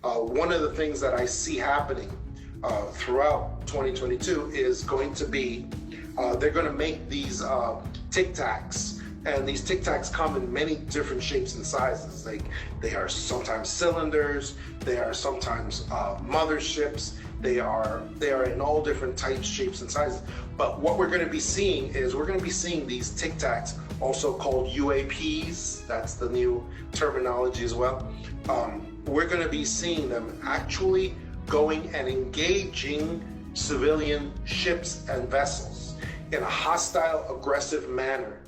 One of the things that I see happening throughout 2022 is going to be they're going to make these Tic Tacs, and these Tic Tacs come in many different shapes and sizes. They are sometimes cylinders, they are sometimes motherships, they are in all different types, shapes, and sizes. But what we're going to be seeing is we're going to be seeing these Tic Tacs, also called UAPs. That's the new terminology as well. We're going to be seeing them actually going and engaging civilian ships and vessels in a hostile, aggressive manner.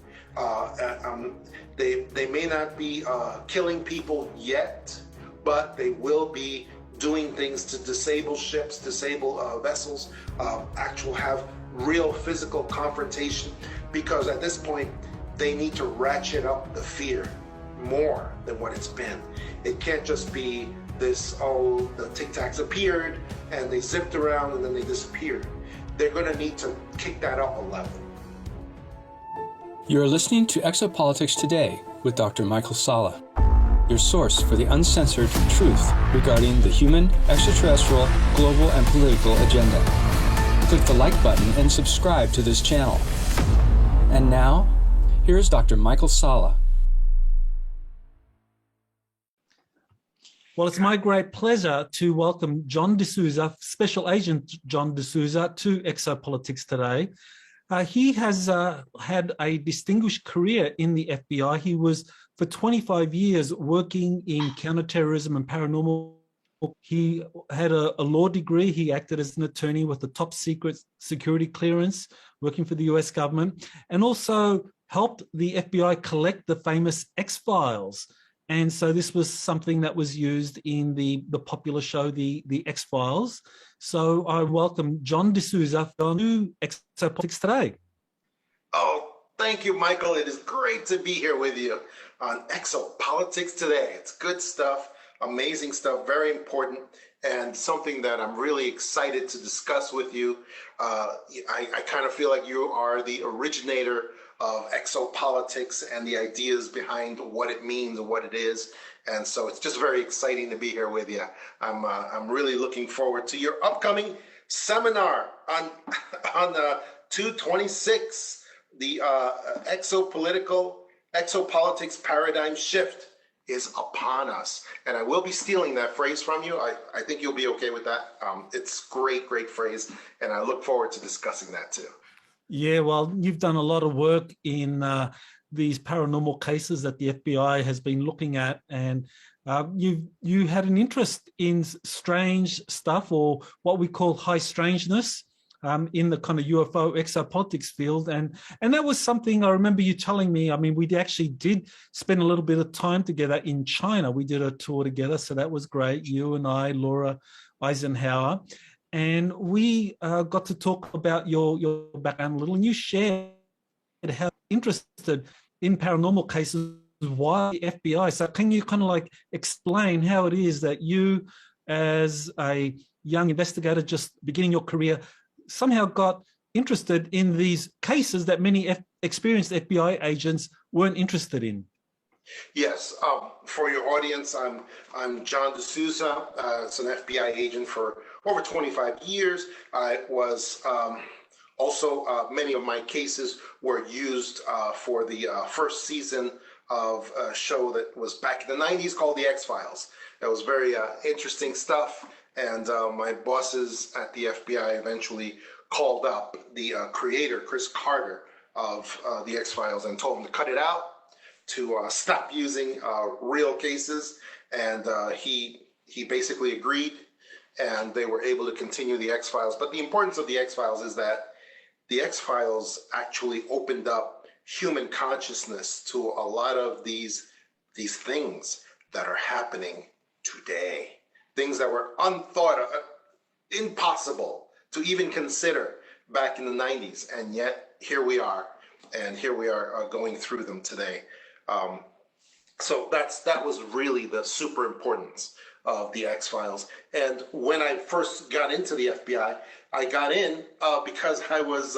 They may not be killing people yet, but they will be doing things to disable ships, disable vessels, have real physical confrontation, because at this point they need to ratchet up the fear more than what it's been. It can't just be this, the Tic Tacs appeared and they zipped around and then they disappeared. They're going to need to kick that up a level. You're listening to Exopolitics Today with Dr. Michael Salla, your source for the uncensored truth regarding the human, extraterrestrial, global, and political agenda. Click the like button and subscribe to this channel. And now, here's Dr. Michael Salla. Well, it's my great pleasure to welcome John DeSouza, Special Agent John DeSouza, to Exopolitics Today. He has had a distinguished career in the FBI. He was for 25 years working in counterterrorism and paranormal. He had a law degree. He acted as an attorney with the top secret security clearance, working for the US government, and also helped the FBI collect the famous X-Files. And so this was something that was used in the popular show, the X-Files. So I welcome John DeSouza to Exopolitics Today. Oh, thank you, Michael. It is great to be here with you on Exopolitics Today. It's good stuff, amazing stuff, very important, and something that I'm really excited to discuss with you. I kind of feel like you are the originator of exopolitics and the ideas behind what it means and what it is. And so it's just very exciting to be here with you. I'm really looking forward to your upcoming seminar on 2/26, the exopolitics paradigm shift is upon us. And I will be stealing that phrase from you. I think you'll be okay with that. It's great phrase. And I look forward to discussing that too. Yeah, well, you've done a lot of work in these paranormal cases that the FBI has been looking at, and you had an interest in strange stuff, or what we call high strangeness, in the kind of UFO exopolitics field, and that was something I remember you telling me. I mean, we actually did spend a little bit of time together in China. We did a tour together, so that was great. You and I, Laura Eisenhower. And we got to talk about your background a little, and you shared how interested in paranormal cases, why the FBI. So can you kind of like explain how it is that you, as a young investigator just beginning your career, somehow got interested in these cases that many experienced FBI agents weren't interested in? Yes, for your audience, I'm John DeSouza. As an FBI agent for over 25 years. I was also, many of my cases were used for the first season of a show that was back in the 90s called the X-Files. It was very interesting stuff, and my bosses at the FBI eventually called up the creator, Chris Carter, of the X-Files and told him to cut it out, to stop using real cases, and he basically agreed, and they were able to continue the X-Files. But the importance of the X-Files is that the X-Files actually opened up human consciousness to a lot of these things that are happening today, things that were unthought of, impossible to even consider back in the 90s, and yet here we are, and here we are going through them today. So that was really the super importance of the X-Files. And when I first got into the FBI, I got in because I was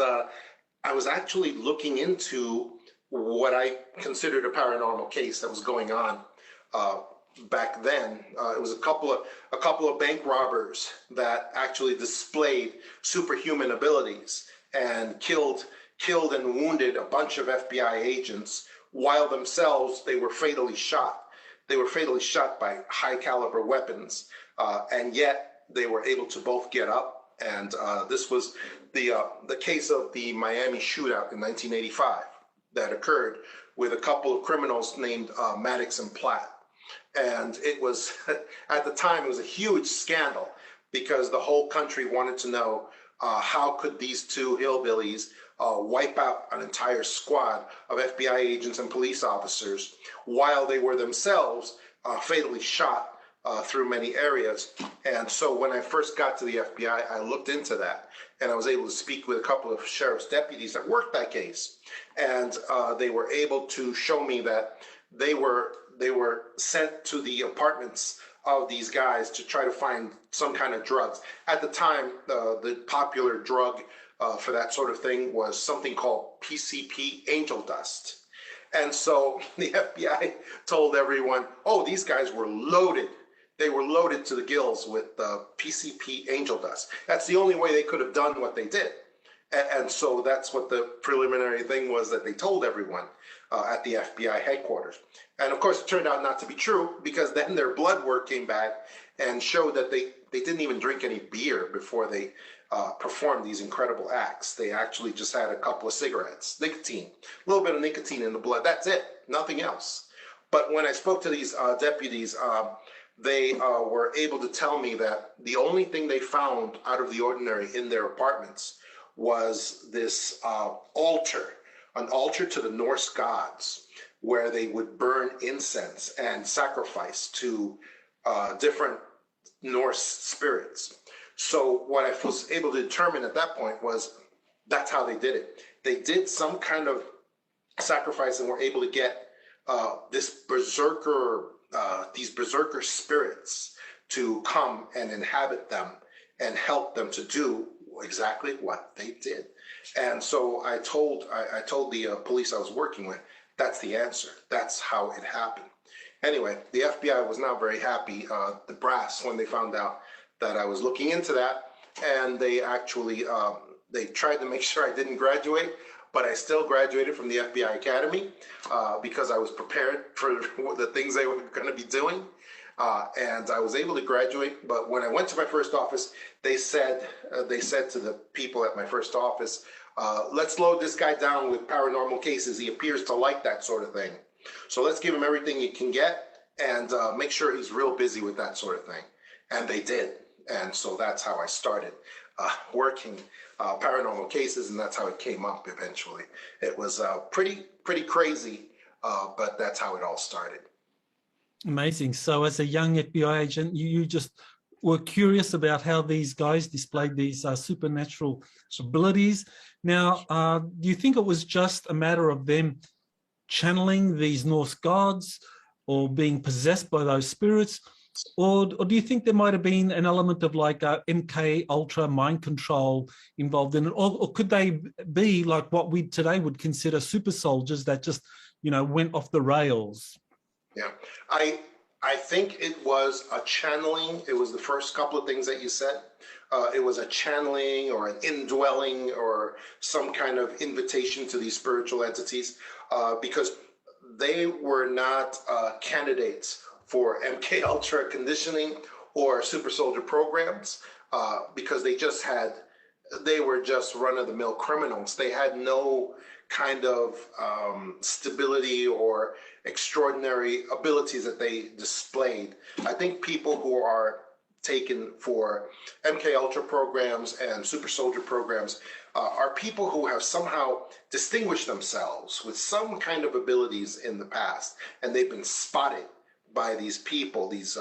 actually looking into what I considered a paranormal case that was going on back then. It was a couple of bank robbers that actually displayed superhuman abilities and killed and wounded a bunch of FBI agents, while themselves they were fatally shot. They were fatally shot by high caliber weapons, and yet they were able to both get up. And this was the case of the Miami shootout in 1985 that occurred with a couple of criminals named Maddox and Platt. And it was, at the time, it was a huge scandal because the whole country wanted to know how could these two hillbillies wipe out an entire squad of FBI agents and police officers while they were themselves fatally shot through many areas. And so when I first got to the FBI, I looked into that, and I was able to speak with a couple of sheriff's deputies that worked that case. And they were able to show me that they were sent to the apartments of these guys to try to find some kind of drugs. At the time, the popular drug for that sort of thing was something called PCP, angel dust. And so the FBI told everyone, oh, these guys were loaded. They were loaded to the gills with PCP angel dust. That's the only way they could have done what they did. And so that's what the preliminary thing was that they told everyone at the FBI headquarters. And of course, it turned out not to be true, because then their blood work came back and showed that they didn't even drink any beer before they performed these incredible acts. They actually just had a couple of cigarettes, nicotine, a little bit of nicotine in the blood. That's it, nothing else. But when I spoke to these deputies, they were able to tell me that the only thing they found out of the ordinary in their apartments was this altar, an altar to the Norse gods, where they would burn incense and sacrifice to different Norse spirits. So what I was able to determine at that point was that's how they did it. They did some kind of sacrifice and were able to get these berserker spirits to come and inhabit them and help them to do exactly what they did. And so I told the police I was working with, that's the answer. That's how it happened. Anyway, the FBI was not very happy, the brass, when they found out that I was looking into that, and they actually they tried to make sure I didn't graduate, but I still graduated from the FBI Academy because I was prepared for the things they were going to be doing. And I was able to graduate, but when I went to my first office, they said to the people at my first office, let's load this guy down with paranormal cases. He appears to like that sort of thing. So let's give him everything he can get and make sure he's real busy with that sort of thing. And they did. And so that's how I started working paranormal cases, and that's how it came up eventually. It was pretty crazy, but that's how it all started. Amazing. So as a young FBI agent, you just were curious about how these guys displayed these supernatural abilities. Now, do you think it was just a matter of them channeling these Norse gods or being possessed by those spirits? Or do you think there might have been an element of like MK Ultra mind control involved in it? Or could they be like what we today would consider super soldiers that just, went off the rails? Yeah, I think it was a channeling. It was the first couple of things that you said. It was a channeling or an indwelling or some kind of invitation to these spiritual entities because they were not candidates for MK Ultra conditioning or super soldier programs because they were just run-of-the-mill criminals. They had no kind of stability or extraordinary abilities that they displayed. I think people who are taken for MK Ultra programs and super soldier programs are people who have somehow distinguished themselves with some kind of abilities in the past, and they've been spotted by these people, these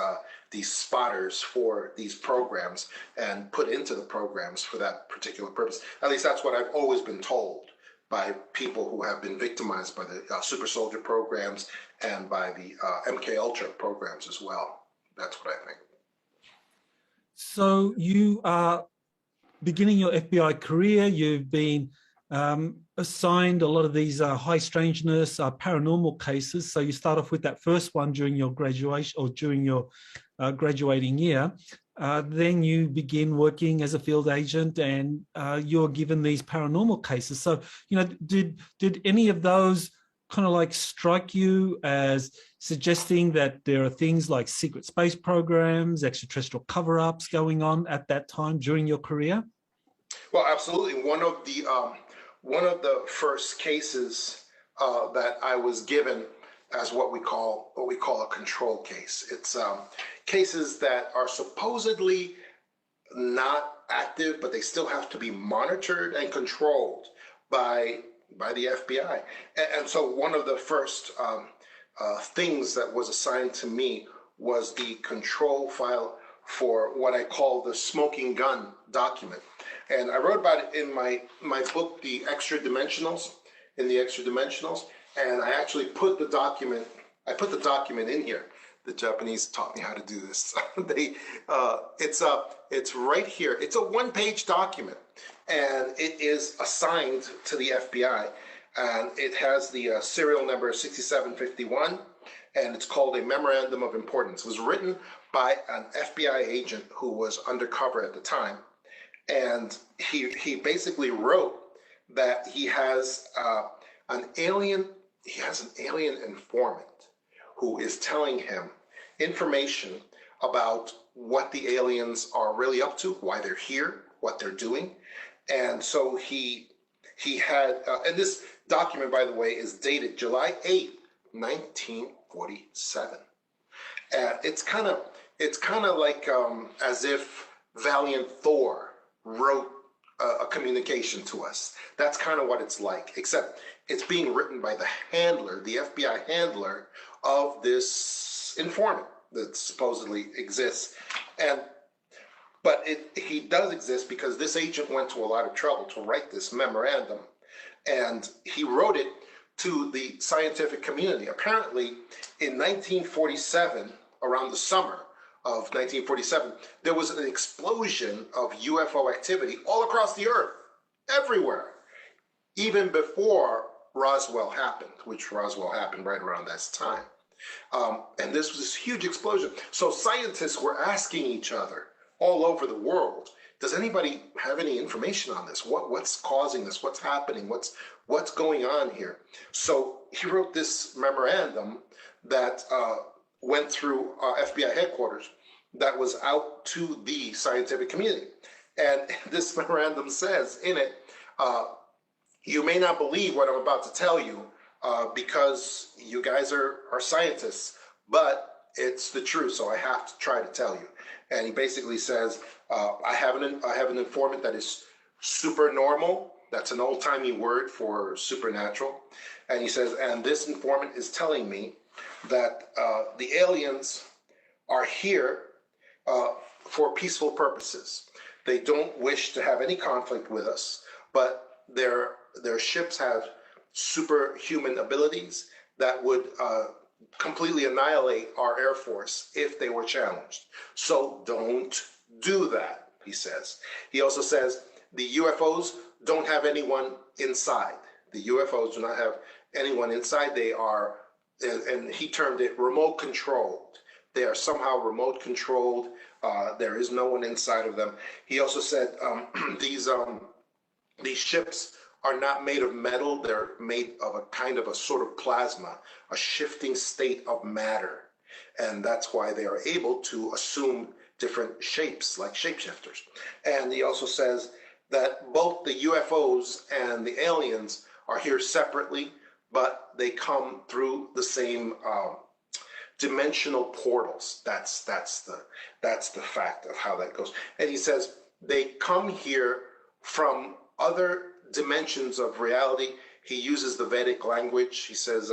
spotters for these programs, and put into the programs for that particular purpose. At least that's what I've always been told by people who have been victimized by the super soldier programs and by the MK Ultra programs as well. That's what I think. So you are beginning your FBI career. You've been assigned a lot of these high strangeness, paranormal cases. So you start off with that first one during your graduation or during your graduating year. Then you begin working as a field agent, and you're given these paranormal cases. So, did any of those kind of like strike you as suggesting that there are things like secret space programs, extraterrestrial cover-ups going on at that time during your career? Well, absolutely. One of the first cases that I was given as what we call a control case. It's cases that are supposedly not active, but they still have to be monitored and controlled by the FBI. And so one of the first things that was assigned to me was the control file for what I call the smoking gun document. And I wrote about it in my book, The Extra-Dimensionals, and I actually put the document in here. The Japanese taught me how to do this. It's right here. It's a one-page document, and it is assigned to the FBI, and it has the serial number 6751, and it's called a Memorandum of Importance. It was written by an FBI agent who was undercover at the time, and he basically wrote that he has an alien informant who is telling him information about what the aliens are really up to, why they're here, what they're doing. And so he had, and this document, by the way, is dated July 8th, 1947. And it's kind of like as if Valiant Thor wrote a communication to us. That's kind of what it's like, except it's being written by the handler, the FBI handler of this informant that supposedly exists. But he does exist because this agent went to a lot of trouble to write this memorandum, and he wrote it to the scientific community. Apparently, in 1947, around the summer of 1947, there was an explosion of UFO activity all across the earth, everywhere, even before Roswell happened, which Roswell happened right around that time. And this was this huge explosion. So scientists were asking each other all over the world, does anybody have any information on this? What's causing this? What's happening? What's going on here? So he wrote this memorandum that went through FBI headquarters that was out to the scientific community. And this memorandum says in it, you may not believe what I'm about to tell you because you guys are scientists, but it's the truth, so I have to try to tell you. And he basically says, I have an informant that is super normal. That's an old-timey word for supernatural. And he says, and this informant is telling me that the aliens are here for peaceful purposes. They don't wish to have any conflict with us, but their ships have superhuman abilities that would completely annihilate our Air Force if they were challenged. So don't do that, he says. He also says the UFOs don't have anyone inside. The UFOs do not have anyone inside. They are, and he termed it remote controlled. They are somehow remote controlled. There is no one inside of them. He also said these ships are not made of metal. They're made of a kind of a sort of plasma, a shifting state of matter. And that's why they are able to assume different shapes, like shapeshifters. And he also says that both the UFOs and the aliens are here separately, but they come through the same dimensional portals. That's the fact of how that goes. And he says they come here from other dimensions of reality. He uses the Vedic language. He says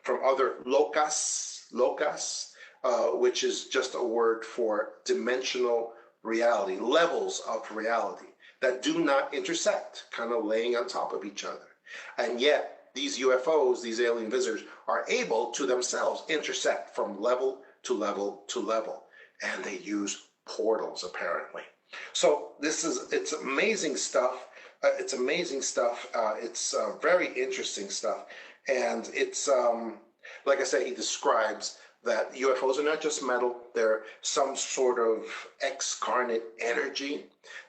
from other lokas, which is just a word for dimensional reality, levels of reality that do not intersect, kind of laying on top of each other. And yet these UFOs, these alien visitors, are able to themselves intersect from level to level to level. And they use portals, apparently. So it's amazing stuff. It's amazing stuff. It's very interesting stuff. And it's, like I said, he describes that UFOs are not just metal, they're some sort of excarnate energy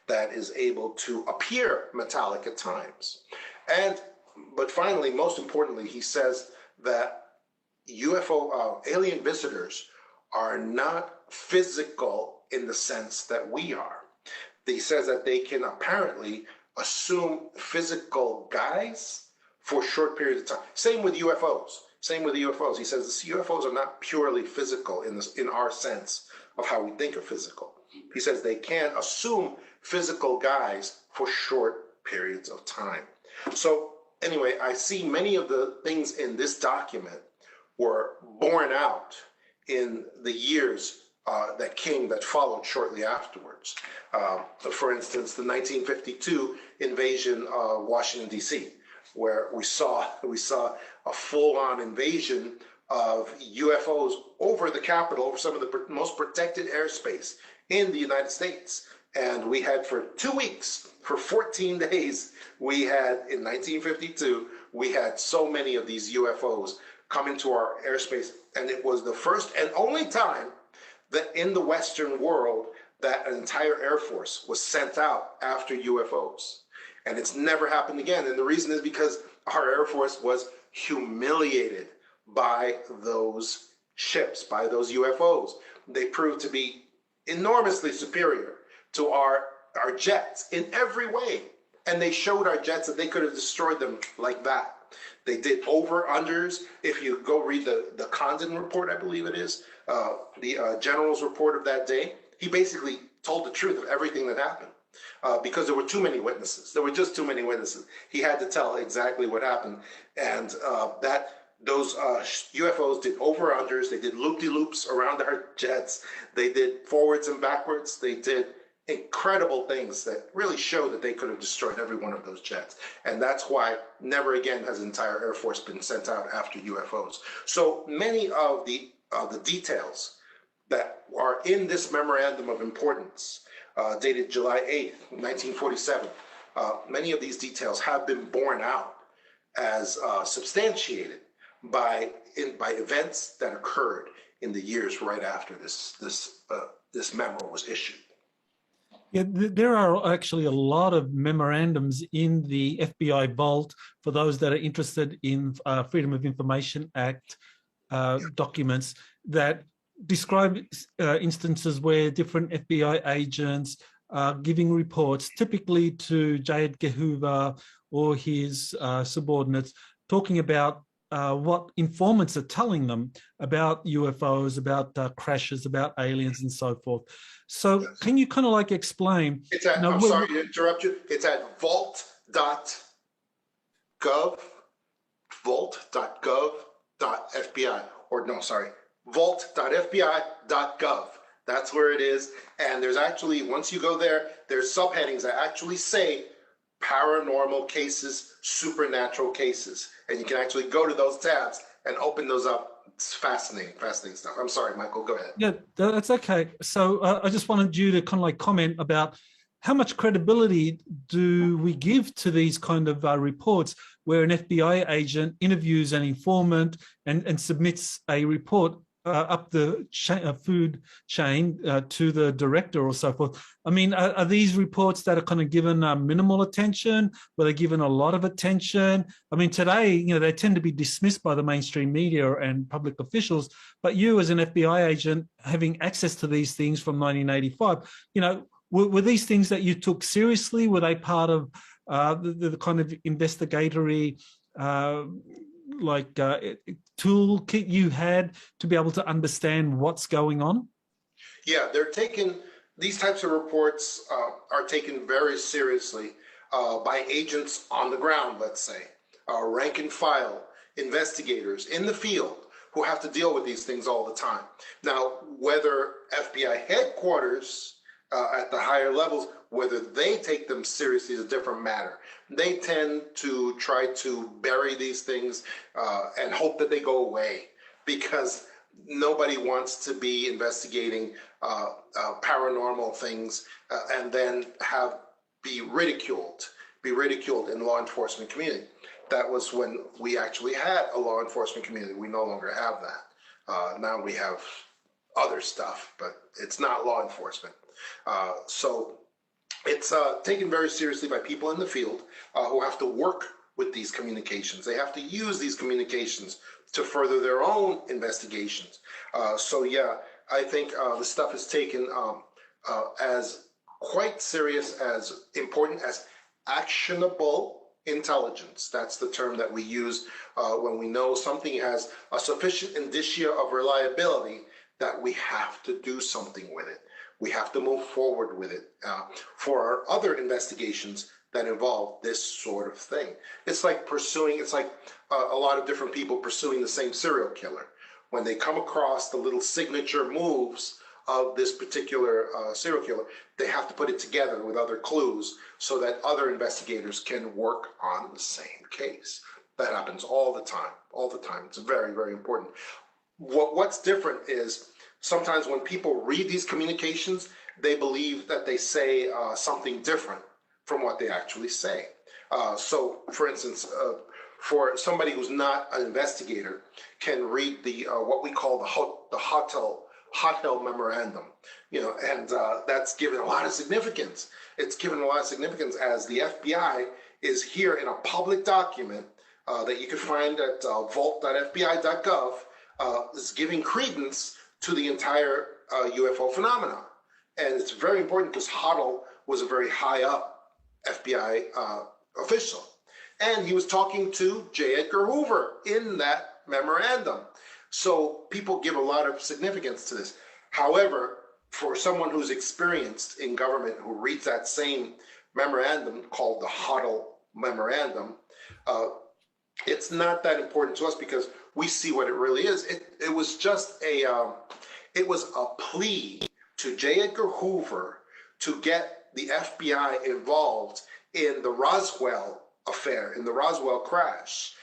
that is able to appear metallic at times. But finally, most importantly, he says that UFO alien visitors are not physical in the sense that we are. He says that they can apparently assume physical guise for short periods of time. Same with UFOs. Same with the UFOs. He says the UFOs are not purely physical in our sense of how we think of physical. He says they can assume physical guise for short periods of time. So anyway, I see many of the things in this document were borne out in the years that followed shortly afterwards. For instance, the 1952 invasion of Washington D.C., where we saw a full-on invasion of UFOs over the Capitol, over some of the most protected airspace in the United States. And we had for 2 weeks, for 14 days, we had, in 1952, we had so many of these UFOs come into our airspace. And it was the first and only time that in the Western world that an entire Air Force was sent out after UFOs. And it's never happened again. And the reason is because our Air Force was humiliated by those ships, by those UFOs. They proved to be enormously superior to our jets in every way. And they showed our jets that they could have destroyed them like that. They did over-unders. If you go read the Condon report, I believe it is, the general's report of that day, he basically told the truth of everything that happened. Because there were too many witnesses. There were just too many witnesses. He had to tell exactly what happened. And those UFOs did over-unders. They did loop-de-loops around our jets. They did forwards and backwards. They did incredible things that really show that they could have destroyed every one of those jets. And that's why never again has the entire Air Force been sent out after UFOs. So many of the details that are in this memorandum of importance, dated July 8th, 1947, many of these details have been borne out as substantiated by events that occurred in the years right after this memo was issued. Yeah, there are actually a lot of memorandums in the FBI vault for those that are interested in Freedom of Information Act documents that describe instances where different FBI agents are giving reports, typically to J. Edgar Hoover or his subordinates, talking about what informants are telling them about UFOs, about crashes, about aliens, and so forth. So yes. Can you kind of like explain? It's at, I'm sorry to interrupt you. It's at vault.gov.fbi, or no, sorry, vault.fbi.gov. That's where it is. And there's actually, once you go there, there's subheadings that actually say paranormal cases, supernatural cases. And you can actually go to those tabs and open those up. It's fascinating stuff. I'm sorry, Michael, go ahead. Yeah, that's okay. So I just wanted you to kind of like comment about how much credibility do we give to these kind of reports where an FBI agent interviews an informant and submits a report up the food chain to the director or so forth. I mean, are these reports that are kind of given minimal attention? Were they given a lot of attention? I mean, today, you know, they tend to be dismissed by the mainstream media and public officials, but you as an FBI agent having access to these things from 1985, you know, were these things that you took seriously? Were they part of the kind of investigatory toolkit you had to be able to understand what's going on? Yeah, these types of reports are taken very seriously by agents on the ground, let's say, rank and file investigators in the field who have to deal with these things all the time. Now, whether FBI headquarters at the higher levels, whether they take them seriously is a different matter. They tend to try to bury these things and hope that they go away, because nobody wants to be investigating paranormal things and then be ridiculed be ridiculed in the law enforcement community. That was when we actually had a law enforcement community. We no longer have that. Now we have other stuff, but it's not law enforcement. So it's taken very seriously by people in the field who have to work with these communications. They have to use these communications to further their own investigations. So yeah, I think the stuff is taken as quite serious, as important as actionable intelligence. That's the term that we use when we know something has a sufficient indicia of reliability that we have to do something with it. We have to move forward with it for our other investigations that involve this sort of thing. It's like a lot of different people pursuing the same serial killer. When they come across the little signature moves of this particular serial killer, they have to put it together with other clues so that other investigators can work on the same case. That happens all the time, all the time. It's very, very important. What's different is sometimes when people read these communications, they believe that they say something different from what they actually say. So, for instance, for somebody who's not an investigator, can read the what we call the hotel memorandum, and that's given a lot of significance. It's given a lot of significance as the FBI is here in a public document that you can find at vault.fbi.gov, is giving credence to the entire UFO phenomena. And it's very important because Hoddle was a very high up FBI official. And he was talking to J. Edgar Hoover in that memorandum. So people give a lot of significance to this. However, for someone who's experienced in government who reads that same memorandum called the Hoddle Memorandum, it's not that important to us because we see what it really is. It was just it was a plea to J. Edgar Hoover to get the FBI involved in the Roswell affair, in the Roswell crash.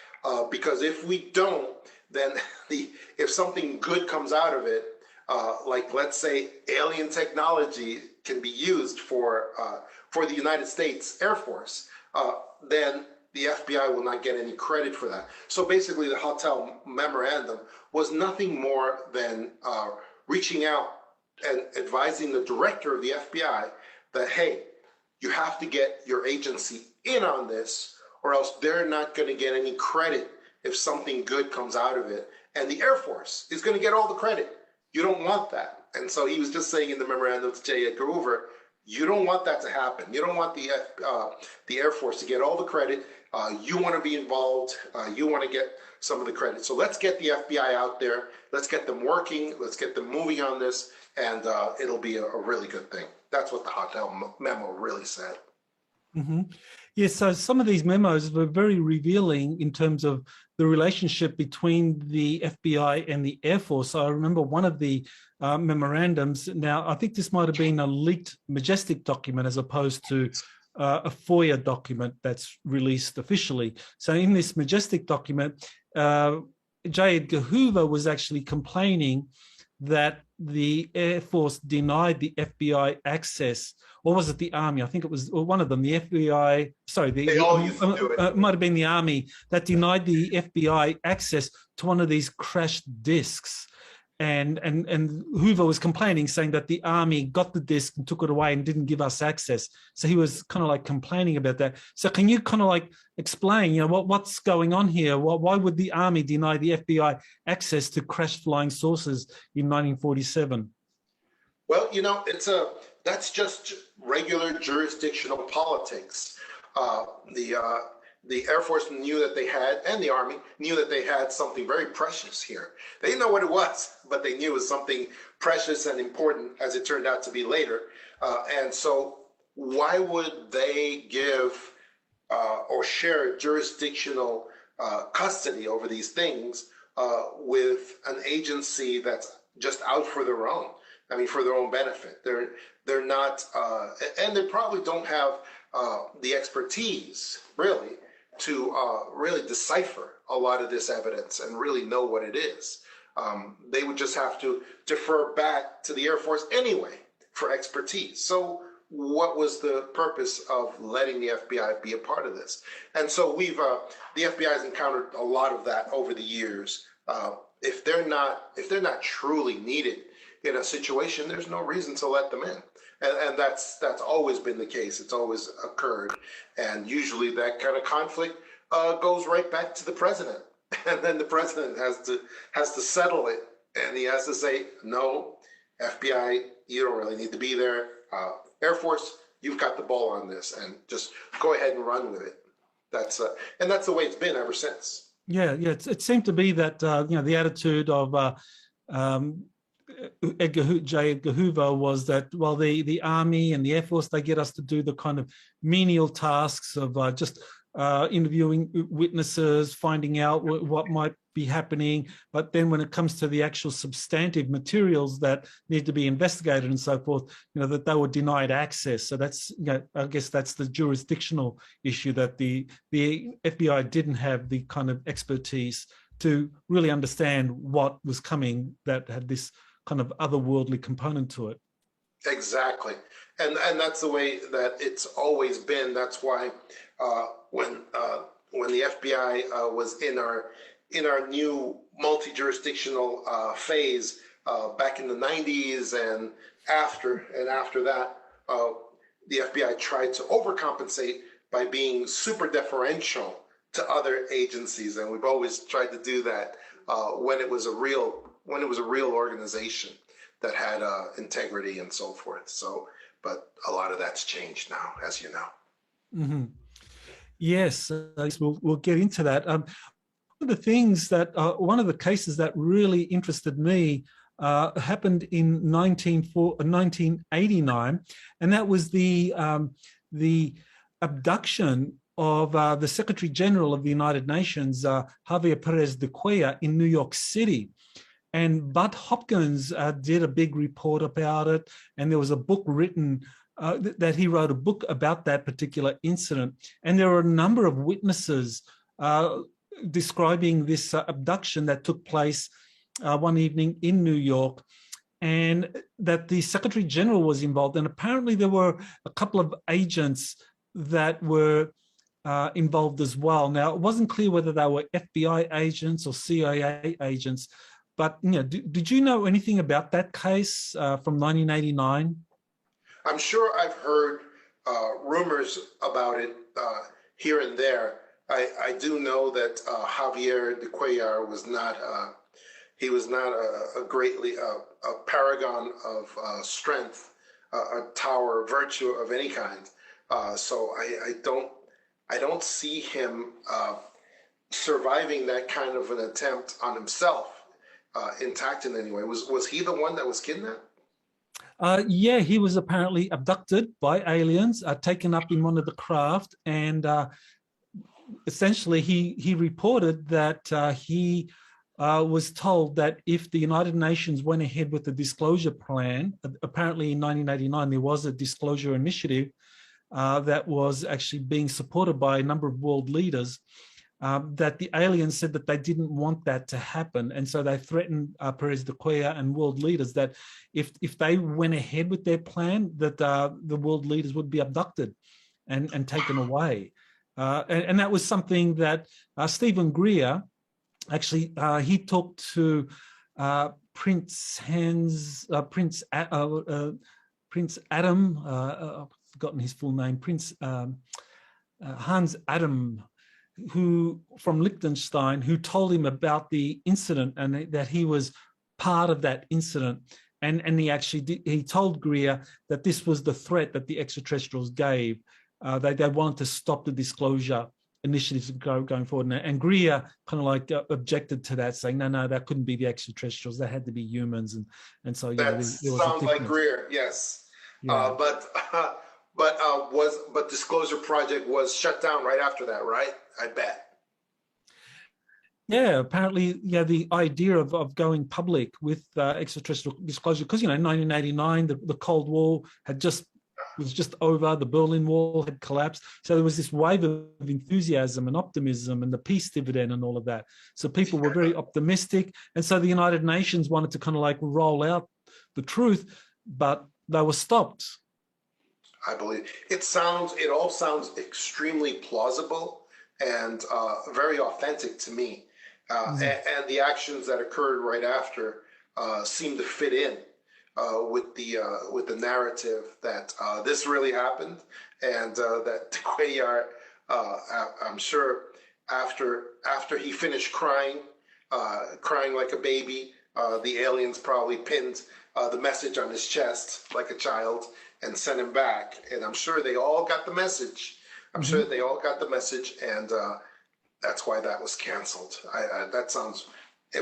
Because if we don't, then if something good comes out of it, like let's say alien technology can be used for the United States Air Force, then the FBI will not get any credit for that. So basically the Hotel Memorandum was nothing more than reaching out and advising the director of the FBI that, hey, you have to get your agency in on this or else they're not going to get any credit if something good comes out of it. And the Air Force is going to get all the credit. You don't want that. And so he was just saying in the memorandum to J. Edgar Hoover, you don't want that to happen. You don't want the Air Force to get all the credit. You want to be involved. You want to get some of the credit. So let's get the FBI out there. Let's get them working. Let's get them moving on this. And it'll be a really good thing. That's what the Hotel memo really said. Mm-hmm. Yes, so some of these memos were very revealing in terms of the relationship between the FBI and the Air Force. So I remember one of the memorandums. Now, I think this might have been a leaked Majestic document as opposed to a FOIA document that's released officially. So in this Majestic document, J. Edgar Hoover was actually complaining that the Air Force denied the FBI access, or was it the Army? I think it was one of them, the FBI, sorry, they all used to do it. It might have been the Army that denied the FBI access to one of these crashed discs. And Hoover was complaining, saying that the Army got the disc and took it away and didn't give us access. So he was kind of like complaining about that. So can you kind of like explain, what's going on here? Why would the Army deny the FBI access to crashed flying saucers in 1947? Well, that's just regular jurisdictional politics. The Air Force knew that they had, and the Army knew that they had something very precious here. They didn't know what it was, but they knew it was something precious and important, as it turned out to be later. And so why would they give or share jurisdictional custody over these things with an agency that's just out for their own? I mean, for their own benefit. They're not, and they probably don't have the expertise, really, to really decipher a lot of this evidence and really know what it is. They would just have to defer back to the Air Force anyway for expertise. So what was the purpose of letting the FBI be a part of this? And so the FBI has encountered a lot of that over the years. If they're not truly needed in a situation, there's no reason to let them in. And that's always been the case. It's always occurred. And usually that kind of conflict goes right back to the president. And then the president has to settle it. And he has to say, no, FBI, you don't really need to be there. Air Force, you've got the ball on this, and just go ahead and run with it. That's the way it's been ever since. Yeah. It seemed to be that the attitude of J. Edgar Hoover was that, well, the Army and the Air Force, they get us to do the kind of menial tasks of just interviewing witnesses, finding out what might be happening. But then when it comes to the actual substantive materials that need to be investigated and so forth, that they were denied access. So that's, I guess that's the jurisdictional issue, that the FBI didn't have the kind of expertise to really understand what was coming that had this kind of otherworldly component to it. Exactly. And that's the way that it's always been. That's why when the FBI was in our new multi-jurisdictional phase back in the 90s and after that, the FBI tried to overcompensate by being super deferential to other agencies, and we've always tried to do that when it was a real organization that had integrity and so forth. So, but a lot of that's changed now, as you know. Mm-hmm. Yes, we'll get into that. One of the things that, one of the cases that really interested me happened in 1989, and that was the abduction of the Secretary General of the United Nations, Javier Perez de Cuellar, in New York City. And Bud Hopkins did a big report about it, and there was a book written that he wrote a book about that particular incident. And there were a number of witnesses describing this abduction that took place one evening in New York, and that the Secretary General was involved. And apparently there were a couple of agents that were involved as well. Now, it wasn't clear whether they were FBI agents or CIA agents, but did you know anything about that case from 1989? I'm sure I've heard rumors about it here and there. I do know that Javier de Cuellar was not a greatly a paragon of strength, a tower of virtue of any kind. So I don't see him surviving that kind of an attempt on himself intact in any way. Was he the one that was kidnapped? Yeah, he was apparently abducted by aliens, taken up in one of the craft, and essentially he reported that he was told that if the United Nations went ahead with the disclosure plan, apparently in 1989 there was a disclosure initiative that was actually being supported by a number of world leaders, that the aliens said that they didn't want that to happen. And so they threatened Perez de Cuellar and world leaders that if they went ahead with their plan, that the world leaders would be abducted and taken away. And that was something that Stephen Greer, actually, he talked to Prince Adam, I've forgotten his full name, Prince Hans Adam, who from Liechtenstein, who told him about the incident and that he was part of that incident. And he actually he told Greer that this was the threat that the extraterrestrials gave. They wanted to stop the disclosure initiatives going forward. And Greer kind of like objected to that, saying, no, that couldn't be the extraterrestrials. That had to be humans. And so that sounds like Greer, yes. Yeah. But Disclosure Project was shut down right after that, right? I bet. Yeah, apparently, yeah, the idea of going public with extraterrestrial disclosure, because, in 1989, the Cold War was just over, the Berlin Wall had collapsed. So there was this wave of enthusiasm and optimism and the peace dividend and all of that. So people were very optimistic. And so the United Nations wanted to kind of like roll out the truth, but they were stopped. I believe it all sounds extremely plausible and very authentic to me. And the actions that occurred right after seem to fit in with the narrative that this really happened, and that Cuellar, I'm sure, after he finished crying like a baby, the aliens probably pinned the message on his chest like a child and sent him back. And I'm sure they all got the message. I'm sure that they all got the message, and that's why that was canceled. That sounds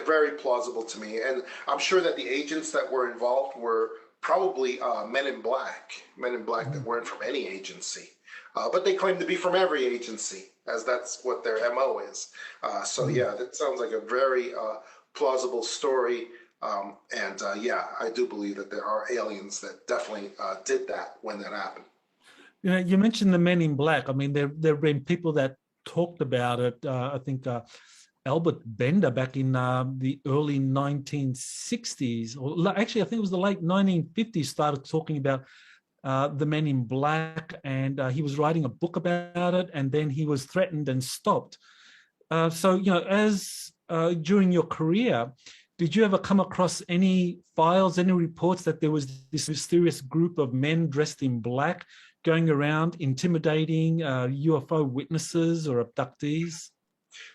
very plausible to me. And I'm sure that the agents that were involved were probably men in black that weren't from any agency. But they claim to be from every agency, as that's what their MO is. So yeah, that sounds like a very plausible story. And yeah, I do believe that there are aliens that definitely did that when that happened. You know, you mentioned the men in black. I mean, there have been people that talked about it. I think Albert Bender back in the early 1960s, or actually I think it was the late 1950s, started talking about the men in black, and he was writing a book about it, and then he was threatened and stopped. So, you know, as during your career, did you ever come across any files, any reports that there was this mysterious group of men dressed in black going around intimidating UFO witnesses or abductees?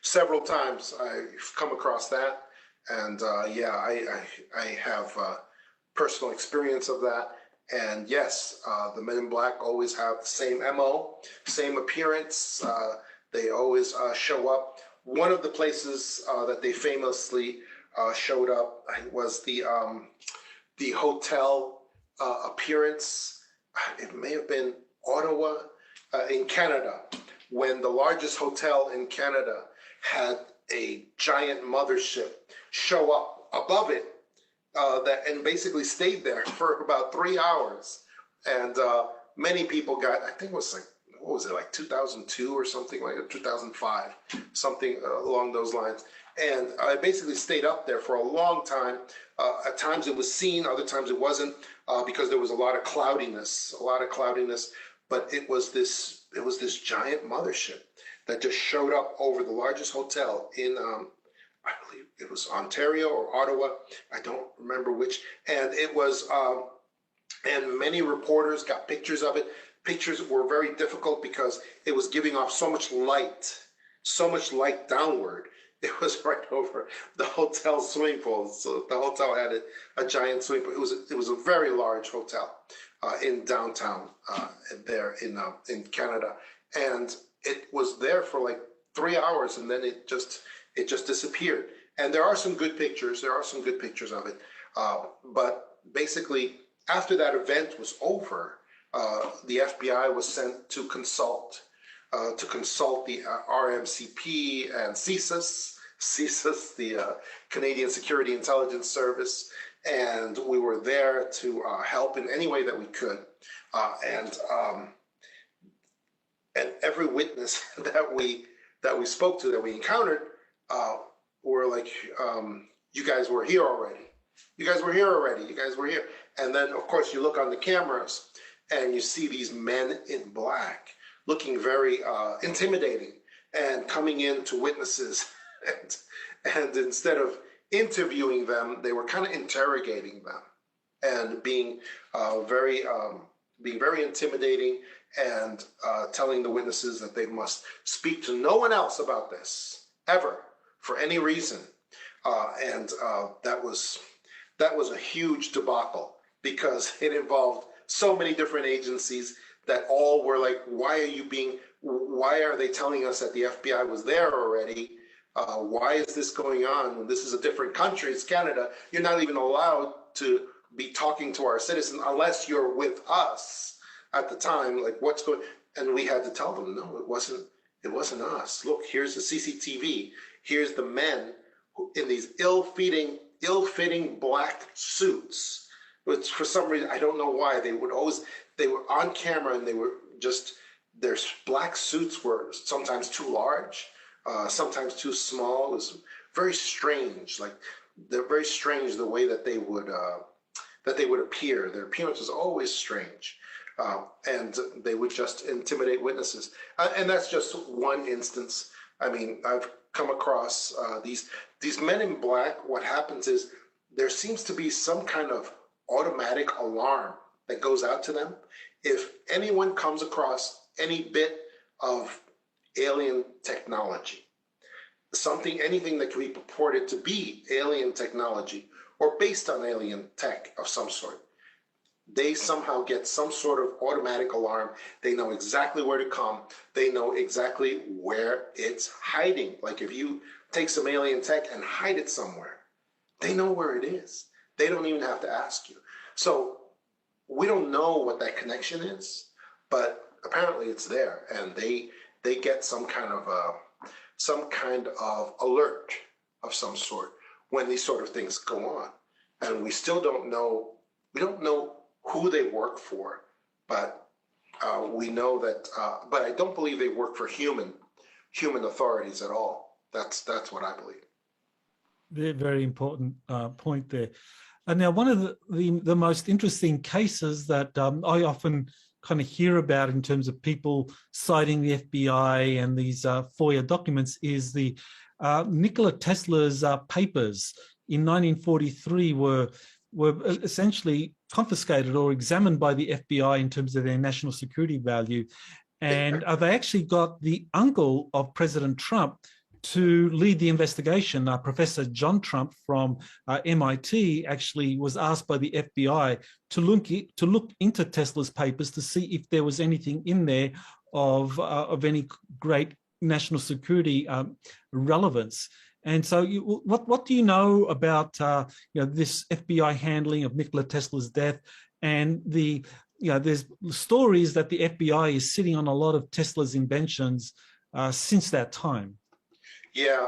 Several times I've come across that, and yeah, I have personal experience of that. And yes, the men in black always have the same MO, same appearance. They always show up. One of the places that they famously showed up was the hotel appearance. It may have been Ottawa in Canada, when the largest hotel in Canada had a giant mothership show up above it and basically stayed there for about 3 hours. And many people got, I think it was like, what was it, like 2002 or something like that, 2005, something along those lines. And I basically stayed up there for a long time. At times it was seen, other times it wasn't, because there was a lot of cloudiness. But it was this giant mothership that just showed up over the largest hotel in, I believe it was Ontario or Ottawa. I don't remember which. And it was, and many reporters got pictures of it. Pictures were very difficult because it was giving off so much light downward. It was right over the hotel swimming pool. So the hotel had a giant swimming pool. It was a very large hotel in downtown there in Canada, and it was there for like 3 hours, and then it just disappeared. And there are some good pictures. Of it. But basically, after that event was over, the FBI was sent to consult the RMCP and CSIS, the Canadian Security Intelligence Service, and we were there to help in any way that we could. And every witness that we spoke to, that we encountered, were like, "You guys were here already. You guys were here." And then, of course, you look on the cameras and you see these men in black looking very intimidating and coming in to witnesses. And instead of interviewing them, they were kind of interrogating them and being very intimidating, and telling the witnesses that they must speak to no one else about this ever for any reason. And that was a huge debacle, because it involved so many different agencies that all were like, why are they telling us that the FBI was there already? Why is this going on? This is a different country. It's Canada. You're not even allowed to be talking to our citizens unless you're with us at the time. Like, what's going? And we had to tell them, no, it wasn't us. Look, here's the CCTV. Here's the men in these ill-fitting black suits. Which for some reason, I don't know why, they were on camera, and their black suits were sometimes too large, sometimes too small. It was very strange. Like, they're very strange the way that they would appear. Their appearance was always strange. and they would just intimidate witnesses. And that's just one instance. I mean, I've come across these men in black. What happens is there seems to be some kind of automatic alarm that goes out to them. If anyone comes across any bit of alien technology, anything that can be purported to be alien technology or based on alien tech of some sort, they somehow get some sort of automatic alarm. They know exactly where to come. They know exactly where it's hiding. Like if you take some alien tech and hide it somewhere, they know where it is. They don't even have to ask you. So we don't know what that connection is, but apparently it's there, and they get some kind of alert of some sort when these sort of things go on. And we still don't know. We don't know who they work for, but we know that. But I don't believe they work for human authorities at all. That's what I believe. Very, very important point there. And now, one of the most interesting cases that I often kind of hear about in terms of people citing the FBI and these FOIA documents is the Nikola Tesla's papers in 1943 were essentially confiscated or examined by the FBI in terms of their national security value. And they actually got the uncle of President Trump to lead the investigation. Professor John Trump from MIT actually was asked by the FBI to look into Tesla's papers to see if there was anything in there of any great national security relevance. And so, what do you know about this FBI handling of Nikola Tesla's death, and there's stories that the FBI is sitting on a lot of Tesla's inventions since that time? Yeah.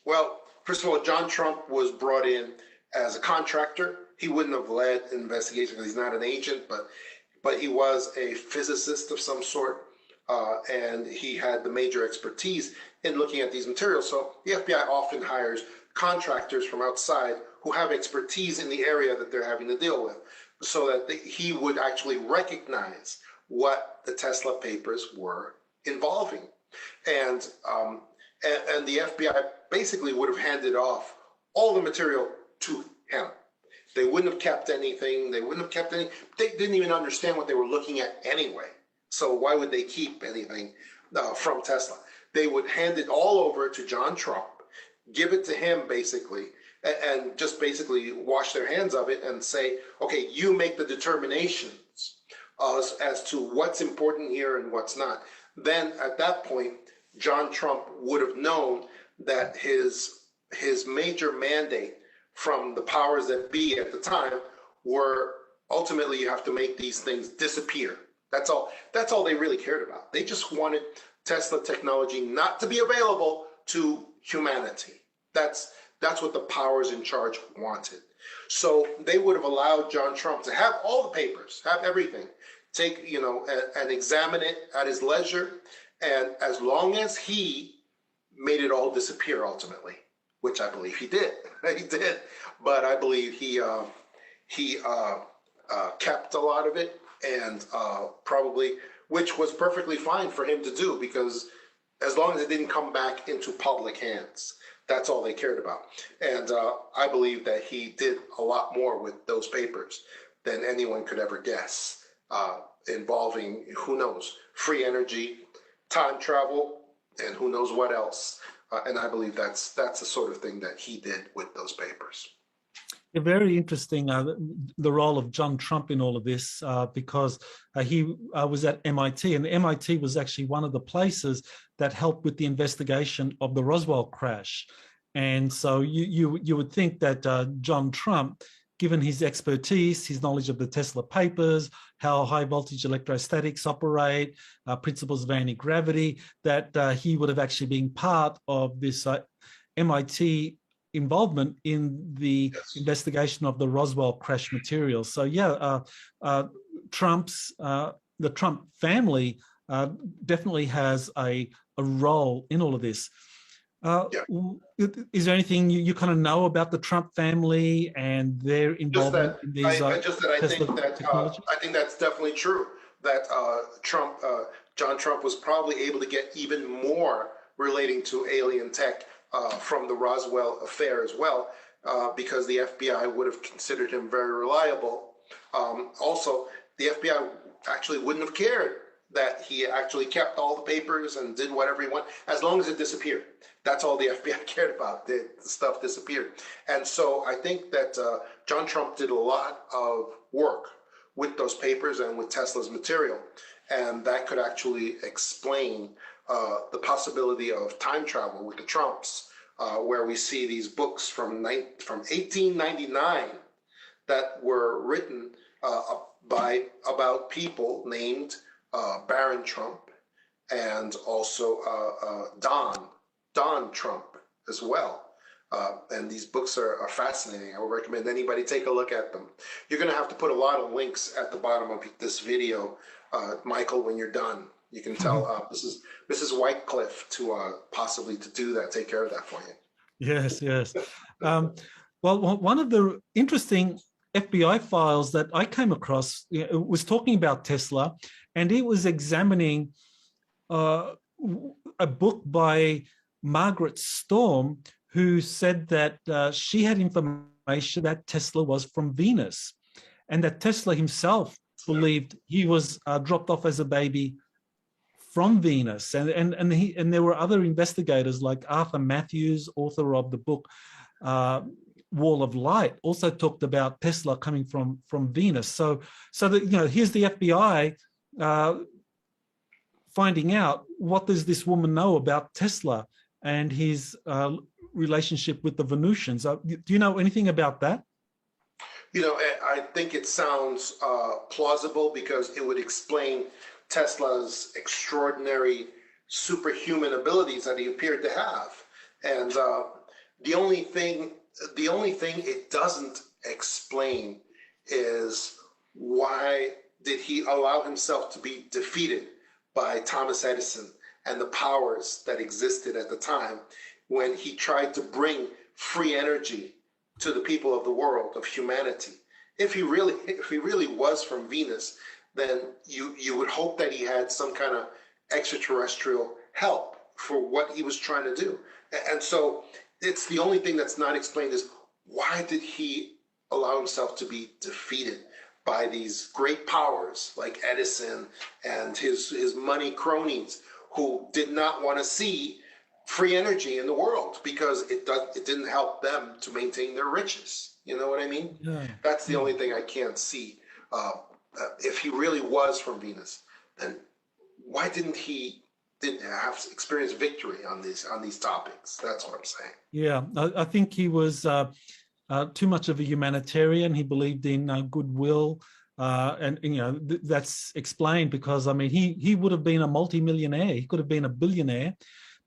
Well, first of all, John Trump was brought in as a contractor. He wouldn't have led an investigation because he's not an agent, but he was a physicist of some sort, and he had the major expertise in looking at these materials. So the FBI often hires contractors from outside who have expertise in the area that they're having to deal with, so that he would actually recognize what the Tesla papers were involving. And the FBI basically would have handed off all the material to him. They wouldn't have kept anything. They didn't even understand what they were looking at anyway. So why would they keep anything from Tesla? They would hand it all over to John Trump, give it to him basically, and just basically wash their hands of it and say, okay, you make the determinations as to what's important here and what's not. Then at that point, John Trump would have known that his major mandate from the powers that be at the time were ultimately you have to make these things disappear. That's all they really cared about. They just wanted Tesla technology not to be available to humanity. That's what the powers in charge wanted. So they would have allowed John Trump to have all the papers, have everything, take, and examine it at his leisure. And as long as he made it all disappear ultimately, which I believe he did, but I believe he kept a lot of it, and probably, which was perfectly fine for him to do, because as long as it didn't come back into public hands, that's all they cared about. And I believe that he did a lot more with those papers than anyone could ever guess, involving, who knows, free energy, time travel, and who knows what else. And I believe that's the sort of thing that he did with those papers. Yeah, very interesting, the role of John Trump in all of this, because he was at MIT, and MIT was actually one of the places that helped with the investigation of the Roswell crash. And so you would think that John Trump, given his expertise, his knowledge of the Tesla papers, how high voltage electrostatics operate, principles of anti-gravity, that he would have actually been part of this MIT involvement in the investigation of the Roswell crash material. So yeah, the Trump family definitely has a role in all of this. Is there anything you kind of know about the Trump family and their involvement in these? I think that's definitely true. that John Trump was probably able to get even more relating to alien tech from the Roswell affair as well, because the FBI would have considered him very reliable. Also, the FBI actually wouldn't have cared that he actually kept all the papers and did whatever he wanted, as long as it disappeared. That's all the FBI cared about. The stuff disappeared. And so I think that John Trump did a lot of work with those papers and with Tesla's material. And that could actually explain the possibility of time travel with the Trumps, where we see these books from 1899 that were written about people named Baron Trump and also Don Trump as well. And these books are fascinating. I would recommend anybody take a look at them. You're going to have to put a lot of links at the bottom of this video, Michael, when you're done. You can tell this is Wycliffe to possibly to do that, take care of that for you. Yes, yes. Well, one of the interesting FBI files that I came across was talking about Tesla, and it was examining a book by Margaret Storm, who said that she had information that Tesla was from Venus, and that Tesla himself believed he was dropped off as a baby from Venus. And there were other investigators like Arthur Matthews, author of the book Wall of Light, also talked about Tesla coming from Venus. So that, here's the FBI finding out, what does this woman know about Tesla and his relationship with the Venusians. Do you know anything about that? I think it sounds plausible, because it would explain Tesla's extraordinary superhuman abilities that he appeared to have. And the only thing it doesn't explain is, why did he allow himself to be defeated by Thomas Edison and the powers that existed at the time, when he tried to bring free energy to the people of the world, of humanity? If he really was from Venus, then you would hope that he had some kind of extraterrestrial help for what he was trying to do. And so it's the only thing that's not explained is, why did he allow himself to be defeated by these great powers like Edison and his money cronies, who did not want to see free energy in the world, because it didn't help them to maintain their riches. You know what I mean? Yeah. That's the only thing I can't see. If he really was from Venus, then why didn't he have experienced victory on these topics? That's what I'm saying. Yeah, I think he was too much of a humanitarian. He believed in goodwill, and that's explained because, I mean, he would have been a multimillionaire. He could have been a billionaire,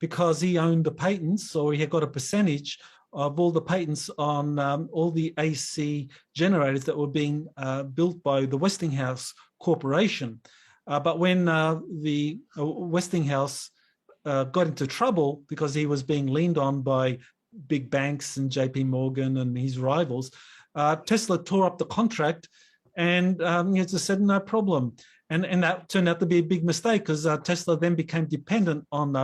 because he owned the patents, or he had got a percentage of all the patents on all the AC generators that were being built by the Westinghouse Corporation. But when the Westinghouse got into trouble because he was being leaned on by big banks and JP Morgan and his rivals, Tesla tore up the contract and he just said, no problem. And that turned out to be a big mistake, because Tesla then became dependent on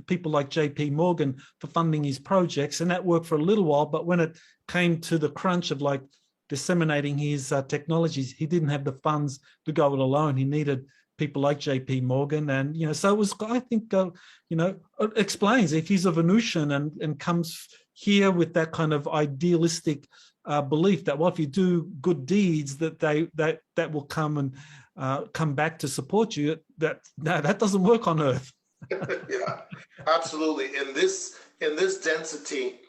people like JP Morgan for funding his projects, and that worked for a little while. But when it came to the crunch of like disseminating his technologies, he didn't have the funds to go it alone. He needed people like JP Morgan, and so it was, I think, it explains, if he's a Venusian and comes here with that kind of idealistic belief that, well, if you do good deeds, that will come and come back to support you. That doesn't work on Earth. Yeah, absolutely. In this density,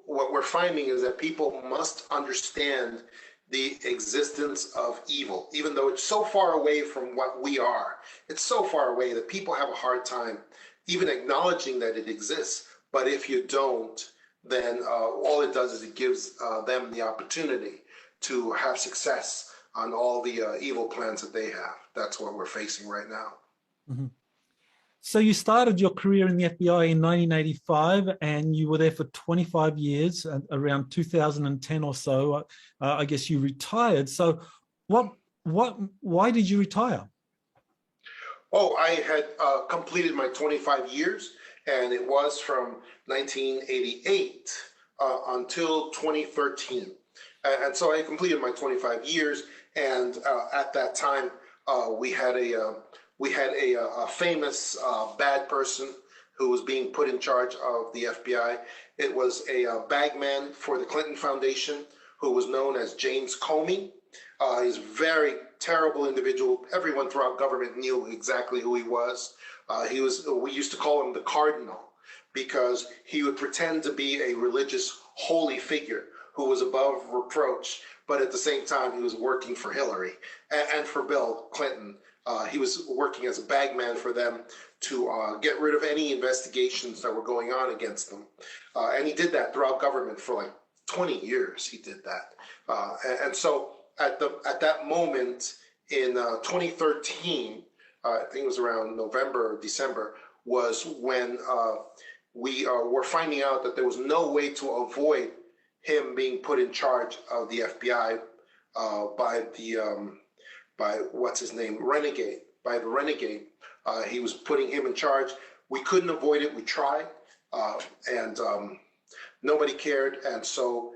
what we're finding is that people must understand the existence of evil, even though it's so far away from what we are. It's so far away that people have a hard time even acknowledging that it exists. But if you don't, then all it does is it gives them the opportunity to have success on all the evil plans that they have. That's what we're facing right now. Mm-hmm. So you started your career in the FBI in 1985, and you were there for 25 years. Around 2010 or so, I guess you retired. So what why did you retire? Oh, I had completed my 25 years, and it was from 1988 until 2013. And so I completed my 25 years, and at that time, we had a famous bad person who was being put in charge of the FBI. It was a bagman for the Clinton Foundation who was known as James Comey. He's a very terrible individual. Everyone throughout government knew exactly who he was. We used to call him the Cardinal because he would pretend to be a religious holy figure who was above reproach, but at the same time, he was working for Hillary and for Bill Clinton. He was working as a bagman for them to get rid of any investigations that were going on against them. And he did that throughout government for like 20 years. He did that. And so at that moment in 2013, I think it was around November or December, was when we were finding out that there was no way to avoid him being put in charge of the FBI by what's his name, by the renegade. He was putting him in charge. We couldn't avoid it. We tried, and nobody cared. And so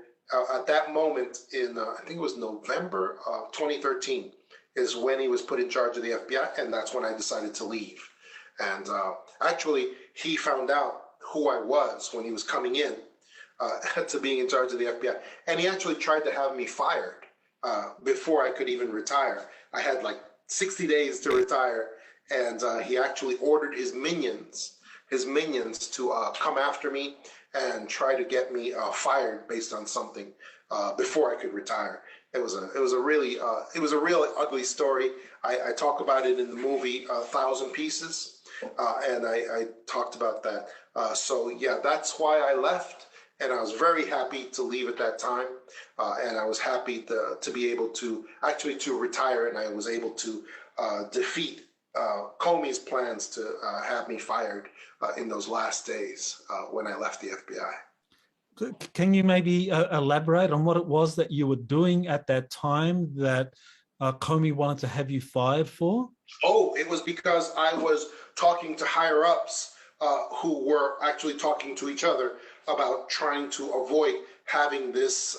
at that moment in, I think it was November 2013, is when he was put in charge of the FBI, and that's when I decided to leave. And actually, he found out who I was when he was coming in to being in charge of the FBI, and he actually tried to have me fired before I could even retire. I had like 60 days to retire, and he actually ordered his minions to come after me and try to get me fired based on something before I could retire. It was a real ugly story. I talk about it in the movie 1,000 Pieces, and I talked about that. So yeah, that's why I left, and I was very happy to leave at that time, and I was happy to be able to actually to retire, and I was able to defeat Comey's plans to have me fired in those last days when I left the FBI. Can you maybe elaborate on what it was that you were doing at that time that Comey wanted to have you fired for? Oh, it was because I was talking to higher ups who were actually talking to each other about trying to avoid having this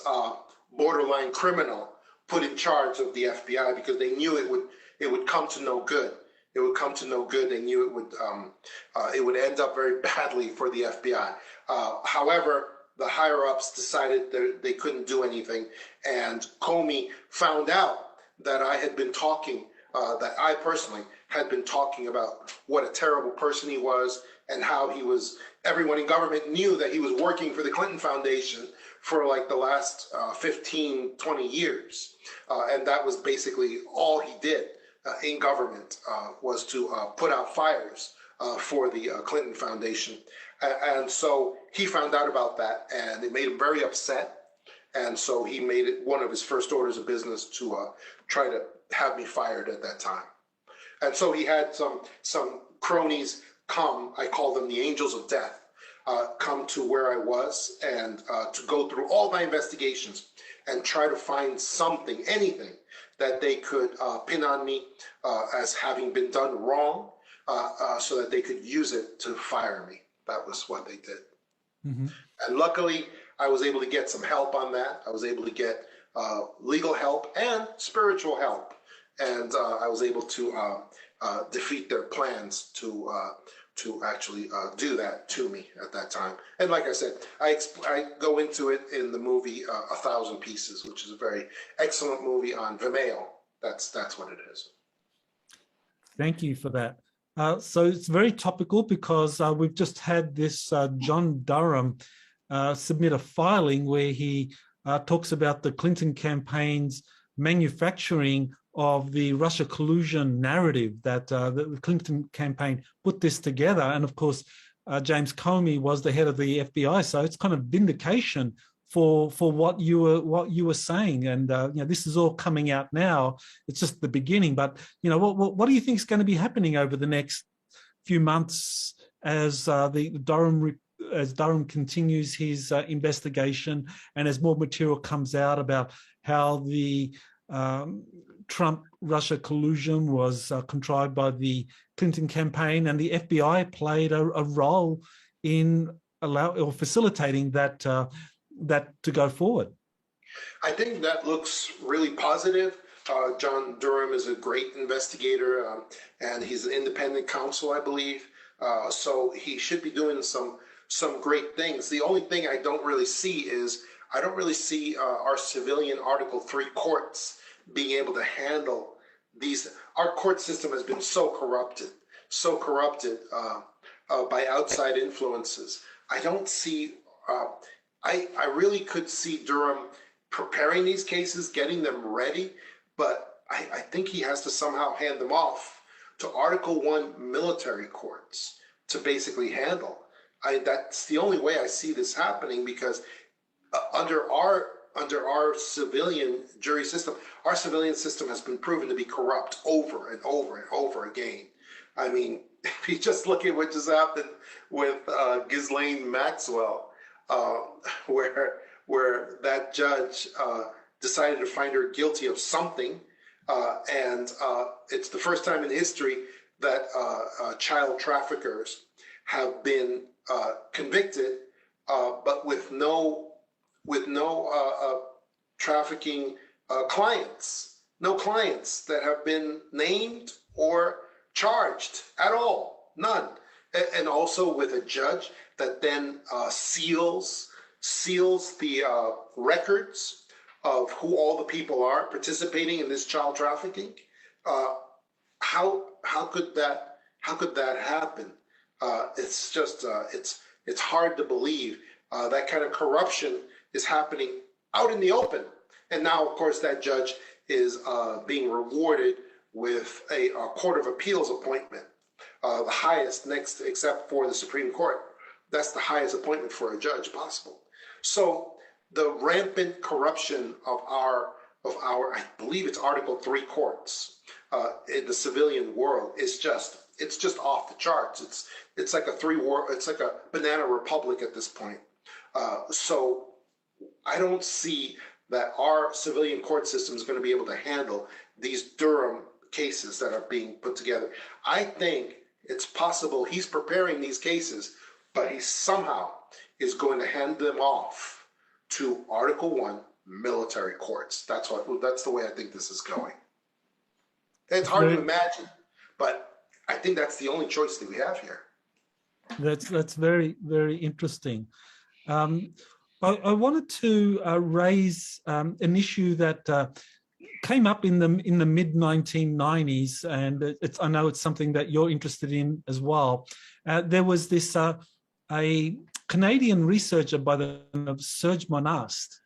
borderline criminal put in charge of the FBI, because they knew it would come to no good. It would come to no good. They knew it would end up very badly for the FBI. However, the higher ups decided that they couldn't do anything, and Comey found out that I had been talking, that I personally had been talking about what a terrible person he was, and how everyone in government knew that he was working for the Clinton Foundation for like the last 15, 20 years. And that was basically all he did in government, was to put out fires for the Clinton Foundation. And so he found out about that, and it made him very upset. And so he made it one of his first orders of business to try to have me fired at that time. And so he had some cronies come, I call them the angels of death, come to where I was, and to go through all my investigations and try to find something, anything that they could pin on me as having been done wrong, so that they could use it to fire me. That was what they did. Mm-hmm. And luckily, I was able to get some help on that. I was able to get legal help and spiritual help. And I was able to defeat their plans to actually do that to me at that time. And like I said, I go into it in the movie 1,000 Pieces, which is a very excellent movie on Vimeo. That's what it is. Thank you for that. So it's very topical, because we've just had this John Durham submit a filing where he talks about the Clinton campaign's manufacturing of the Russia collusion narrative, that the Clinton campaign put this together. And of course, James Comey was the head of the FBI. So it's kind of vindication for what you were saying. And this is all coming out now. It's just the beginning. But what do you think is going to be happening over the next few months as Durham continues his investigation, and as more material comes out about how the Trump-Russia collusion was contrived by the Clinton campaign, and the FBI played a role in facilitating that to go forward. I think that looks really positive. John Durham is a great investigator, and he's an independent counsel, I believe. So he should be doing some great things. The only thing I don't really see is our civilian Article 3 courts being able to handle these. Our court system has been so corrupted by outside influences. I don't see. I really could see Durham preparing these cases, getting them ready, but I think he has to somehow hand them off to Article 1 military courts to basically handle. That's the only way I see this happening, because under our civilian jury system, our civilian system has been proven to be corrupt over and over and over again. I mean, if you just look at what just happened with Ghislaine Maxwell, where that judge decided to find her guilty of something, and it's the first time in history that child traffickers have been convicted, but with no trafficking clients, no clients that have been named or charged at all, none. And also with a judge that then seals the records of who all the people are participating in this child trafficking. How could that happen? It's just it's hard to believe that kind of corruption is happening out in the open. And now, of course, that judge is being rewarded with a Court of Appeals appointment, the highest next, except for the Supreme Court. That's the highest appointment for a judge possible. So the rampant corruption of our, I believe it's Article 3 courts in the civilian world is it's just off the charts. It's like a banana republic at this point. So I don't see that our civilian court system is going to be able to handle these Durham cases that are being put together. I think it's possible he's preparing these cases, but he somehow is going to hand them off to Article 1 military courts. That's the way I think this is going. And it's hard to imagine, but I think that's the only choice that we have here. That's very, very interesting. I wanted to raise an issue that came up in the mid 1990s, and I know it's something that you're interested in as well. There was this a Canadian researcher by the name of Serge Monast,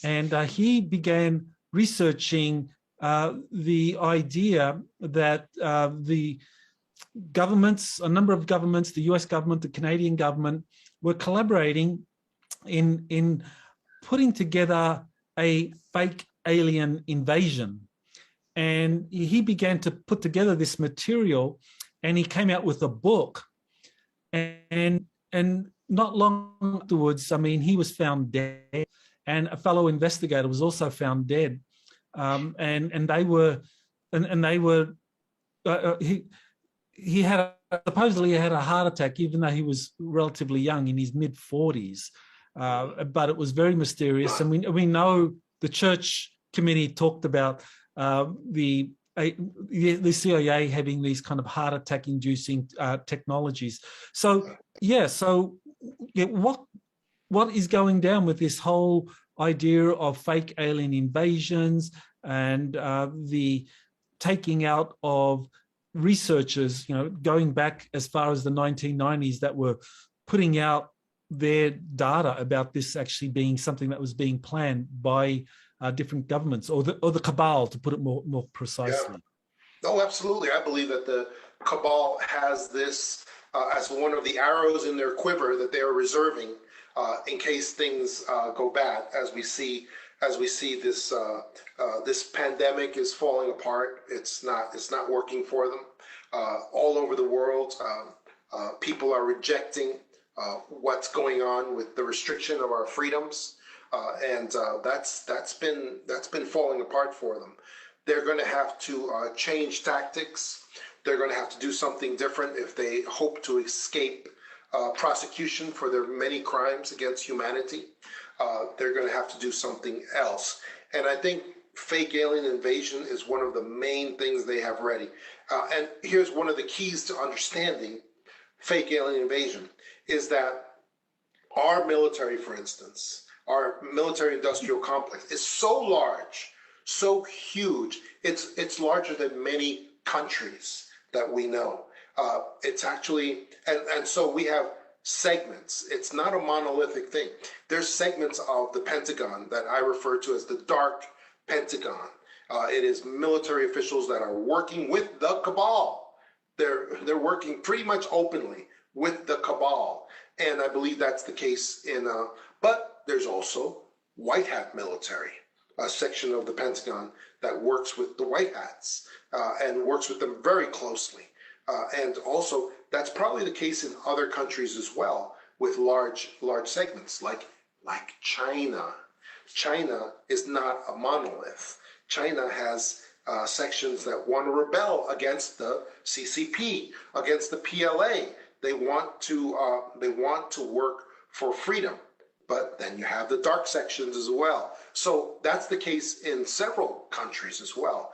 and he began researching the idea that the governments, a number of governments, the US government, the Canadian government, were collaborating in putting together a fake alien invasion. And he began to put together this material, and he came out with a book. And not long afterwards, I mean, he was found dead, and a fellow investigator was also found dead. He had supposedly had a heart attack, even though he was relatively young, in his mid 40s. But it was very mysterious, and we know the church committee talked about the CIA having these kind of heart attack inducing technologies. So what is going down with this whole idea of fake alien invasions and the taking out of researchers, going back as far as the 1990s, that were putting out their data about this actually being something that was being planned by different governments, or the cabal, to put it more precisely. Yeah. Oh, absolutely. I believe that the cabal has this as one of the arrows in their quiver that they are reserving in case things go bad. As we see this this pandemic is falling apart. It's not working for them. All over the world, people are rejecting what's going on with the restriction of our freedoms, and that's been falling apart for them. they're going to have to change tactics. They're going to have to do something different if they hope to escape prosecution for their many crimes against humanity. They're going to have to do something else. And I think fake alien invasion is one of the main things they have ready. And here's one of the keys to understanding fake alien invasion is that our military, for instance, our military industrial complex is so large, so huge. It's larger than many countries that we know. It's actually, and so we have segments. It's not a monolithic thing. There's segments of the Pentagon that I refer to as the dark Pentagon. It is military officials that are working with the cabal. They're working pretty much openly with the cabal. And I believe that's the case in, but there's also white hat military, a section of the Pentagon that works with the white hats and works with them very closely. And also, that's probably the case in other countries as well, with large segments, like China. China is not a monolith. China has sections that want to rebel against the CCP, against the PLA. They want to work for freedom, but then you have the dark sections as well. So that's the case in several countries as well.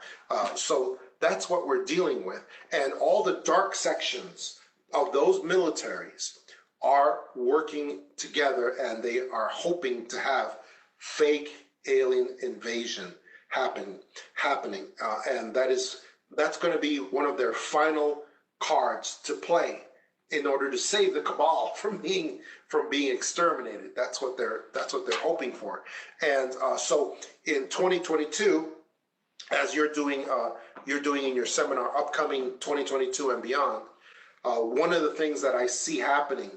So that's what we're dealing with. And all the dark sections of those militaries are working together, and they are hoping to have fake alien invasion happening. And that's going to be one of their final cards to play in order to save the cabal from being exterminated. That's what they're hoping for. And so in 2022, as you're doing in your seminar, upcoming 2022 and beyond, one of the things that I see happening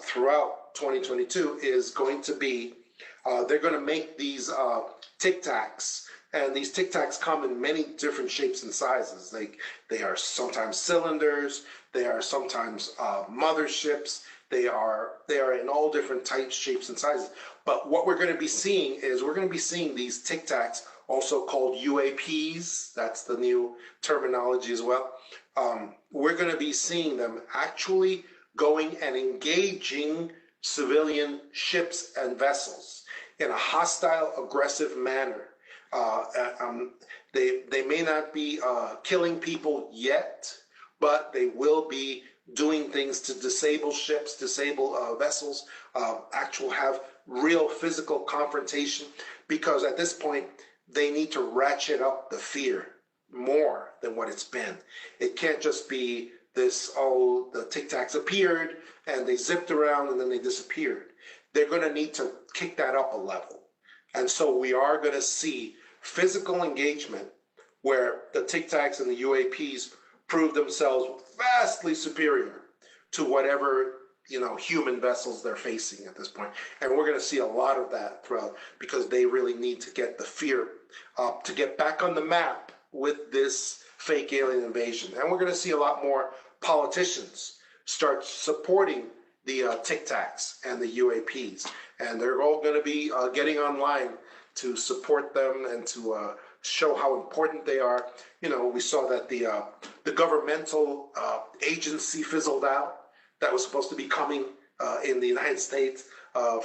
throughout 2022 is going to be they're going to make these Tic Tacs. And these Tic Tacs come in many different shapes and sizes. They are sometimes cylinders. They are sometimes motherships. They are in all different types, shapes, and sizes. But what we're going to be seeing is these Tic Tacs, also called UAPs. That's the new terminology as well. We're going to be seeing them actually going and engaging civilian ships and vessels in a hostile, aggressive manner. They may not be killing people yet, but they will be doing things to disable ships, disable vessels, have real physical confrontation, because at this point, they need to ratchet up the fear more than what it's been. It can't just be this, the Tic Tacs appeared and they zipped around and then they disappeared. They're going to need to kick that up a level. And so we are going to see physical engagement where the Tic Tacs and the UAPs prove themselves vastly superior to whatever human vessels they're facing at this point. And we're going to see a lot of that throughout, because they really need to get the fear up to get back on the map with this fake alien invasion. And we're going to see a lot more politicians start supporting the Tic Tacs and the UAPs. And they're all going to be getting online to support them and to show how important they are. We saw that the governmental agency fizzled out that was supposed to be coming in the United States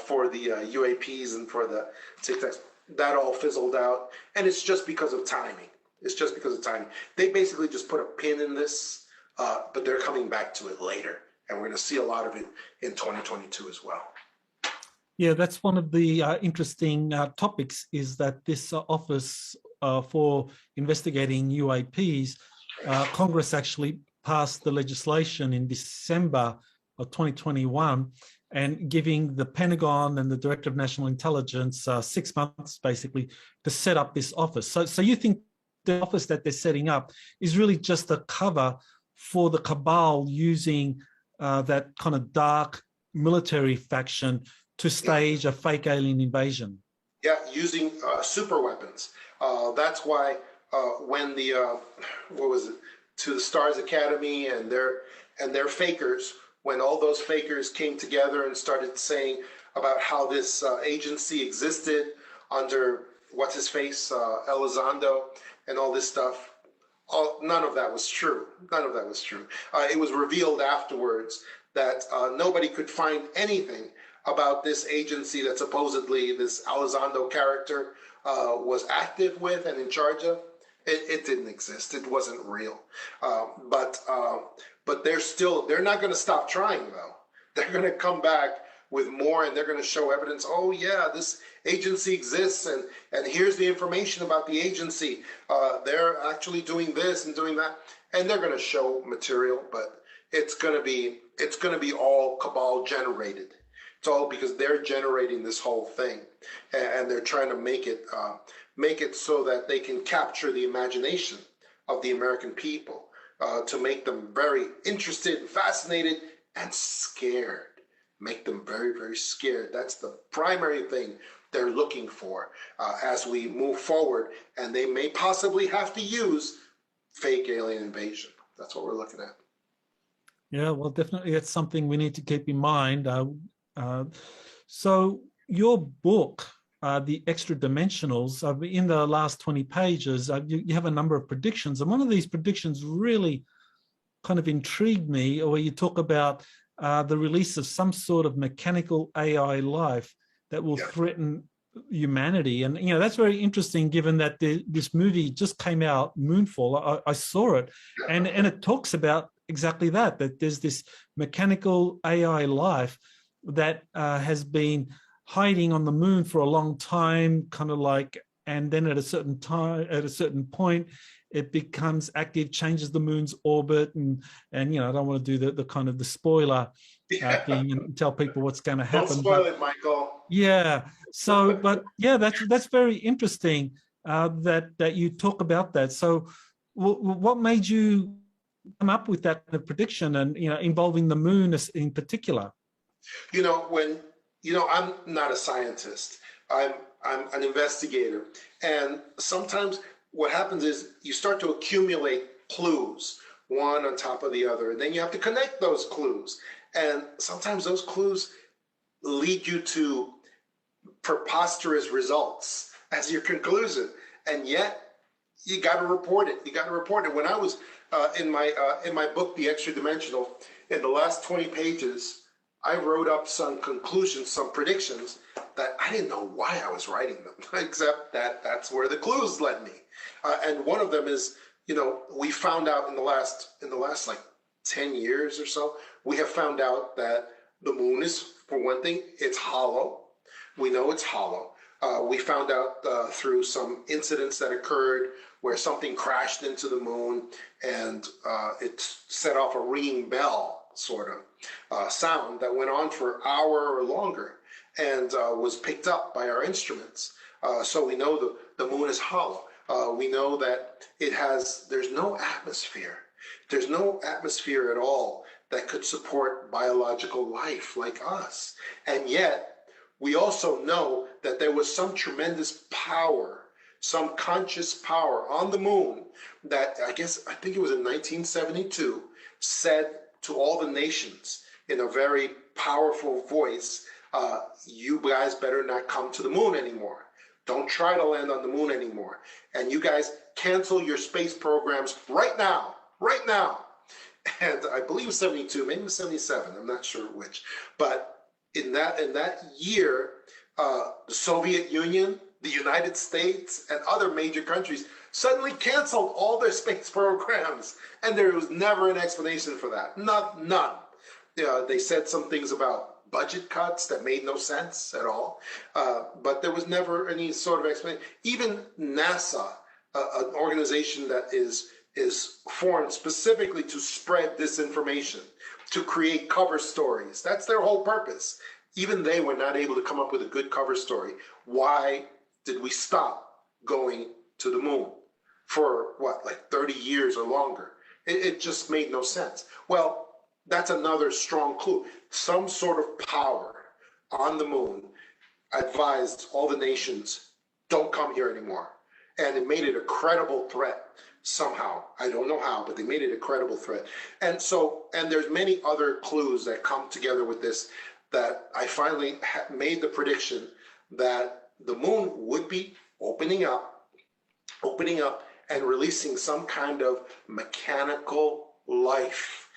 for the UAPs and for the Tic Tacs. That all fizzled out, and it's just because of timing. It's just because of timing. They basically just put a pin in this, but they're coming back to it later, and we're going to see a lot of it in 2022 as well. Yeah, that's one of the interesting topics, is that this office for investigating UAPs, Congress actually passed the legislation in December of 2021 and giving the Pentagon and the Director of National Intelligence 6 months basically to set up this office. So you think the office that they're setting up is really just a cover for the cabal using that kind of dark military faction to stage a fake alien invasion? Yeah, using super weapons. That's why when the to the Stars Academy and their fakers, when all those fakers came together and started saying about how this agency existed under what's his face, Elizondo, and all this stuff. None of that was true. None of that was true. It was revealed afterwards that nobody could find anything about this agency that supposedly this Elizondo character was active with and in charge of. It didn't exist. It wasn't real. But they're not going to stop trying, though. They're going to come back with more, and they're going to show evidence. Oh yeah, this agency exists, and here's the information about the agency. They're actually doing this and doing that, and they're going to show material, but it's going to be all cabal generated. It's all because they're generating this whole thing, and they're trying to make it so that they can capture the imagination of the American people, to make them very interested, fascinated, and scared. Make them very, very scared. That's the primary thing they're looking for as we move forward, and they may possibly have to use fake alien invasion. That's what we're looking at. Yeah, well, definitely that's something we need to keep in mind. So your book, The Extra-Dimensionals, in the last 20 pages, you have a number of predictions, and one of these predictions really kind of intrigued me, where you talk about the release of some sort of mechanical AI life that will threaten humanity. And, you know, that's very interesting given that this movie just came out, Moonfall. I saw it, and it talks about exactly that there's this mechanical AI life that has been hiding on the moon for a long time, kind of like, and then at a certain point, it becomes active, changes the moon's orbit, and you know, I don't want to do the kind of the spoiler thing and tell people what's going to happen. Don't spoil it, Michael. Yeah. So, but yeah, that's very interesting that you talk about that. So, what made you come up with that prediction, and you know, involving the moon in particular? You know, I'm not a scientist. I'm an investigator, and sometimes what happens is you start to accumulate clues, one on top of the other, and then you have to connect those clues. And sometimes those clues lead you to preposterous results as your conclusion, and yet you got to report it. You got to report it. When I was in my book, The Extra-Dimensional, in the last 20 pages, I wrote up some conclusions, some predictions that I didn't know why I was writing them, except that that's where the clues led me. And one of them is, you know, we found out in the last like 10 years or so, we have found out that the moon is, for one thing, it's hollow. We know it's hollow. We found out through some incidents that occurred where something crashed into the moon, and it set off a ringing bell sort of sound that went on for an hour or longer, and was picked up by our instruments. So we know the moon is hollow. We know that there's no atmosphere. There's no atmosphere at all that could support biological life like us. And yet, we also know that there was some tremendous power, some conscious power on the moon that I think it was in 1972, said to all the nations in a very powerful voice, you guys better not come to the moon anymore. Don't try to land on the moon anymore. And you guys cancel your space programs right now, right now. And I believe it was 72, maybe it was 77, I'm not sure which. But in that year, the Soviet Union, the United States, and other major countries suddenly canceled all their space programs. And there was never an explanation for that. None. They said some things about budget cuts that made no sense at all. But there was never any sort of explanation. Even NASA, an organization that is formed specifically to spread disinformation, to create cover stories. That's their whole purpose. Even they were not able to come up with a good cover story. Why did we stop going to the moon for like 30 years or longer? It just made no sense. Well, that's another strong clue. Some sort of power on the moon advised all the nations, don't come here anymore. And it made it a credible threat somehow. I don't know how, but they made it a credible threat. And there's many other clues that come together with this, that I finally made the prediction that the moon would be opening up, and releasing some kind of mechanical life.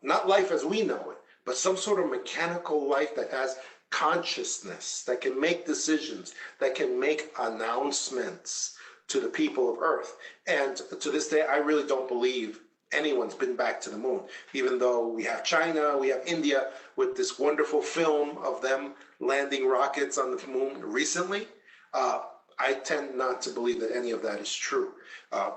Not life as we know it, but some sort of mechanical life that has consciousness, that can make decisions, that can make announcements to the people of Earth. And to this day, I really don't believe anyone's been back to the moon, even though we have China, we have India with this wonderful film of them landing rockets on the moon recently. I tend not to believe that any of that is true,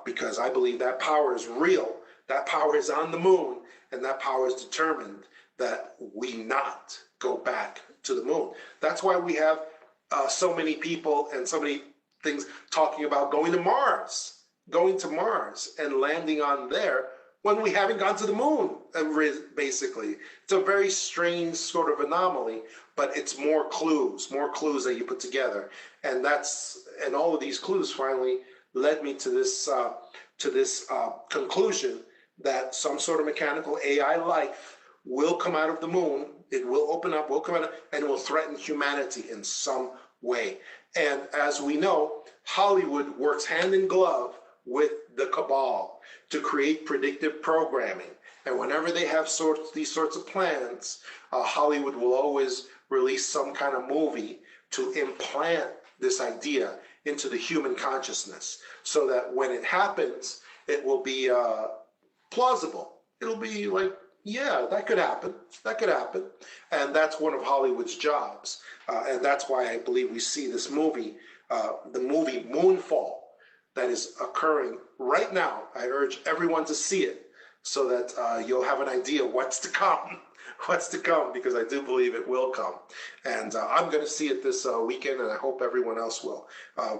because I believe that power is real, that power is on the moon, and that power is determined that we not go back to the moon. That's why we have so many people and so many things talking about going to Mars and landing on there when we haven't gone to the moon, basically. It's a very strange sort of anomaly, but it's more clues that you put together. And all of these clues finally led me to this conclusion that some sort of mechanical AI life will come out of the moon. It will open up, will come out, and will threaten humanity in some way. And as we know, Hollywood works hand in glove with the cabal to create predictive programming. And whenever they have these sorts of plans, Hollywood will always release some kind of movie to implant this idea into the human consciousness, so that when it happens, it will be plausible. It'll be like, yeah, that could happen. And that's one of Hollywood's jobs. And that's why I believe we see this movie, the movie Moonfall, that is occurring right now. I urge everyone to see it so that you'll have an idea what's to come, because I do believe it will come. And I'm going to see it this weekend, and I hope everyone else will.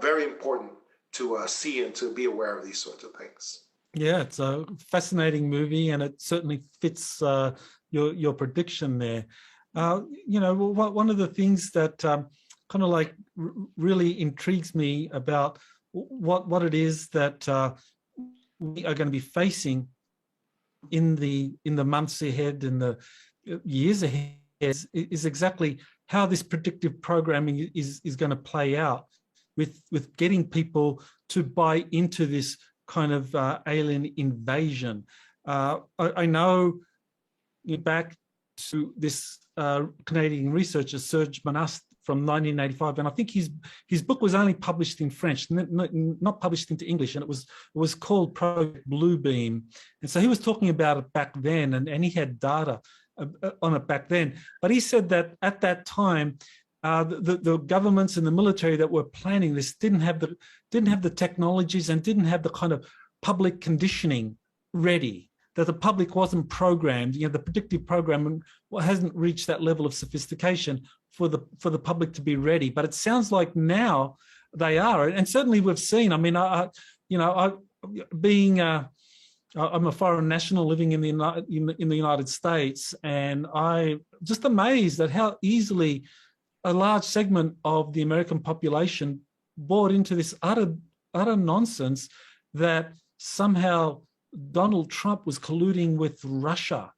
Very important to see and to be aware of these sorts of things. Yeah, it's a fascinating movie, and it certainly fits your prediction there. One of the things that kind of like really intrigues me about what it is that we are going to be facing in the months ahead and the years ahead is exactly how this predictive programming is going to play out with getting people to buy into this kind of alien invasion. I know back to this Canadian researcher, Serge Monast, from 1985, and I think his book was only published in French, not published into English, and it was called Project Bluebeam. And so he was talking about it back then, and he had data on it back then. But he said that at that time, the governments and the military that were planning this didn't have the technologies and didn't have the kind of public conditioning ready, that the public wasn't programmed. The predictive programming hasn't reached that level of sophistication for the public to be ready. But it sounds like now they are, and certainly we've seen. I mean, I'm a foreign national living in the United States, and I'm just amazed at how easily a large segment of the American population bought into this utter nonsense that somehow Donald Trump was colluding with Russia,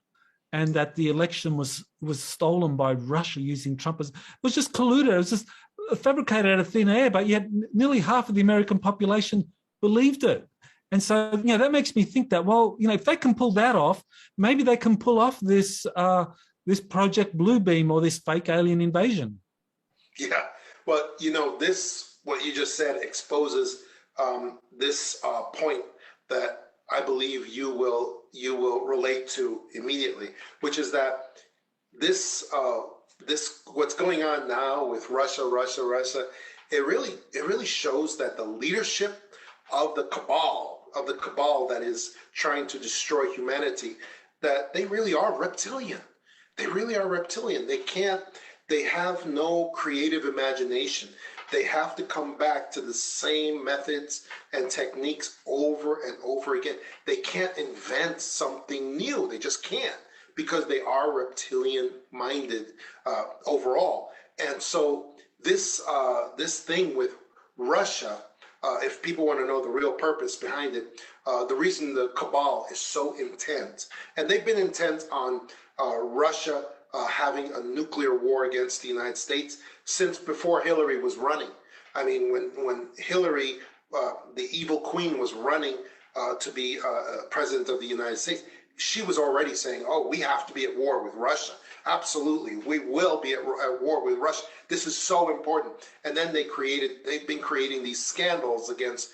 and that the election was stolen by Russia using Trump it was just colluded. It was just fabricated out of thin air, but yet nearly half of the American population believed it. And so, that makes me think that, well, if they can pull that off, maybe they can pull off this Project Bluebeam or this fake alien invasion. Yeah, well, this, what you just said, exposes this point that I believe you will relate to immediately, which is that this what's going on now with Russia, it really shows that the leadership of the cabal that is trying to destroy humanity, that they really are reptilian. They have no creative imagination. They have to come back to the same methods and techniques over and over again. They can't invent something new. They just can't, because they are reptilian-minded overall. And so this thing with Russia, if people want to know the real purpose behind it, the reason the cabal is so intent, and they've been intent on Russia having a nuclear war against the United States since before Hillary was running. I mean, when Hillary the evil queen was running to be president of the United States, she was already saying, "Oh, we have to be at war with Russia. Absolutely, we will be at war with Russia. This is so important." And then they've been creating these scandals against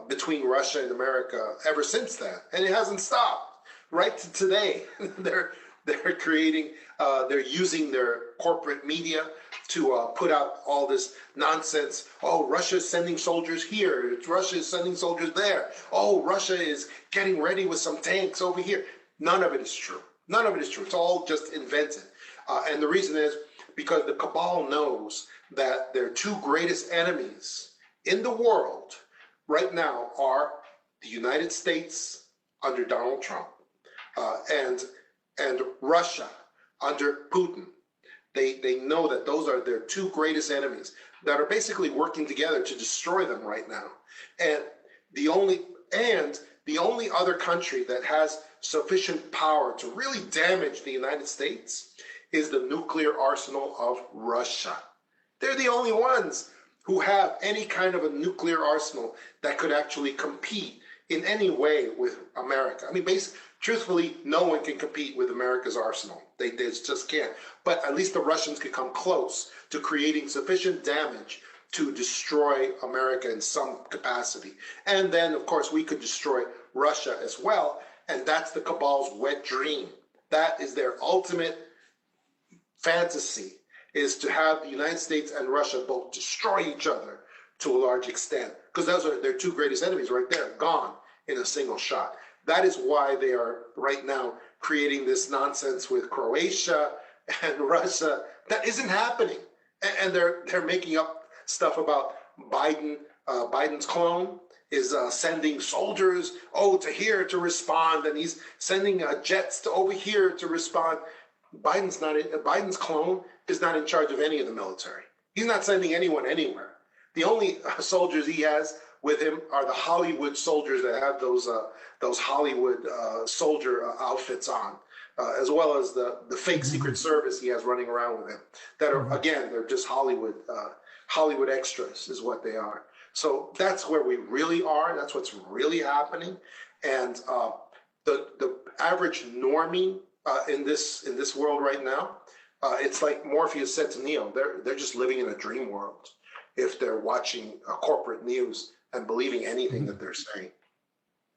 between Russia and America ever since then, and it hasn't stopped. Right to today, they're creating, they're using their corporate media to put out all this nonsense. Oh, Russia's sending soldiers here. Russia is sending soldiers there. Oh, Russia is getting ready with some tanks over here. None of it is true. None of it is true. It's all just invented. And the reason is because the cabal knows that their two greatest enemies in the world right now are the United States under Donald Trump and Russia under Putin. They know that those are their two greatest enemies that are basically working together to destroy them right now. And the only other country that has sufficient power to really damage the United States is the nuclear arsenal of Russia. They're the only ones who have any kind of a nuclear arsenal that could actually compete in any way with America. I mean, truthfully, no one can compete with America's arsenal. They just can't. But at least the Russians could come close to creating sufficient damage to destroy America in some capacity. And then, of course, we could destroy Russia as well. And that's the cabal's wet dream. That is their ultimate fantasy, is to have the United States and Russia both destroy each other to a large extent. Because those are their two greatest enemies right there, gone in a single shot. That is why they are right now creating this nonsense with Croatia and Russia. That isn't happening. And they're making up stuff about Biden. Biden's clone is sending soldiers to here to respond, and he's sending jets to over here to respond. Biden's clone is not in charge of any of the military. He's not sending anyone anywhere. The only soldiers he has with him are the Hollywood soldiers that have those Hollywood soldier outfits on, as well as the fake Secret Service he has running around with him. That are, again, they're just Hollywood extras is what they are. So that's where we really are. That's what's really happening. And the average normie in this world right now, it's like Morpheus said to Neo. They're just living in a dream world if they're watching corporate news and believing anything that they're saying.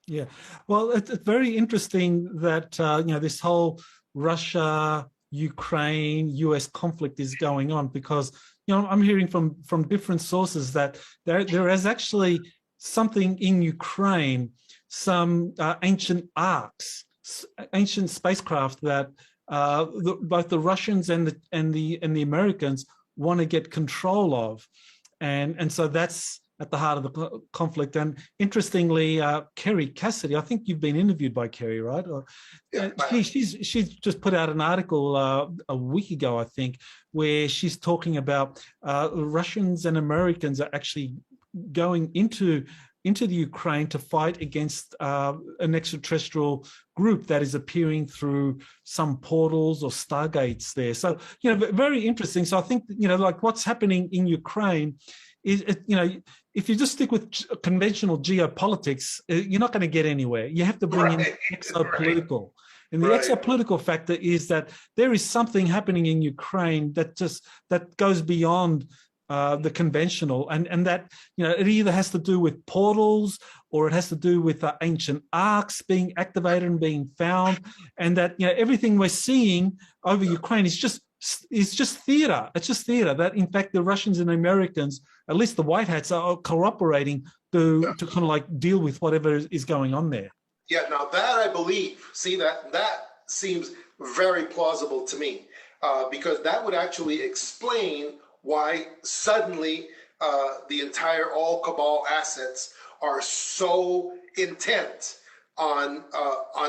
Yeah, well, it's very interesting that this whole Russia, Ukraine, US conflict is going on, because I'm hearing from different sources that there is actually something in Ukraine, some ancient arks, ancient spacecraft that both the Russians and the Americans want to get control of, and so that's at the heart of the conflict. And interestingly, Kerry Cassidy, I think you've been interviewed by Kerry, right? She's just put out an article a week ago, I think, where she's talking about Russians and Americans are actually going into the Ukraine to fight against an extraterrestrial group that is appearing through some portals or stargates there. So, very interesting. So I think, like what's happening in Ukraine is, if you just stick with conventional geopolitics, you're not going to get anywhere. You have to bring in exopolitical. Right. And the exopolitical factor is that there is something happening in Ukraine that goes beyond the conventional, and that it either has to do with portals or it has to do with ancient arks being activated and being found, and that everything we're seeing over Ukraine is just theater. It's just theater. That in fact the Russians and the Americans, at least the white hats, are cooperating to kind of like deal with whatever is going on there. Yeah, now that I believe. See, that seems very plausible to me, because that would actually explain why suddenly the entire all cabal assets are so intent on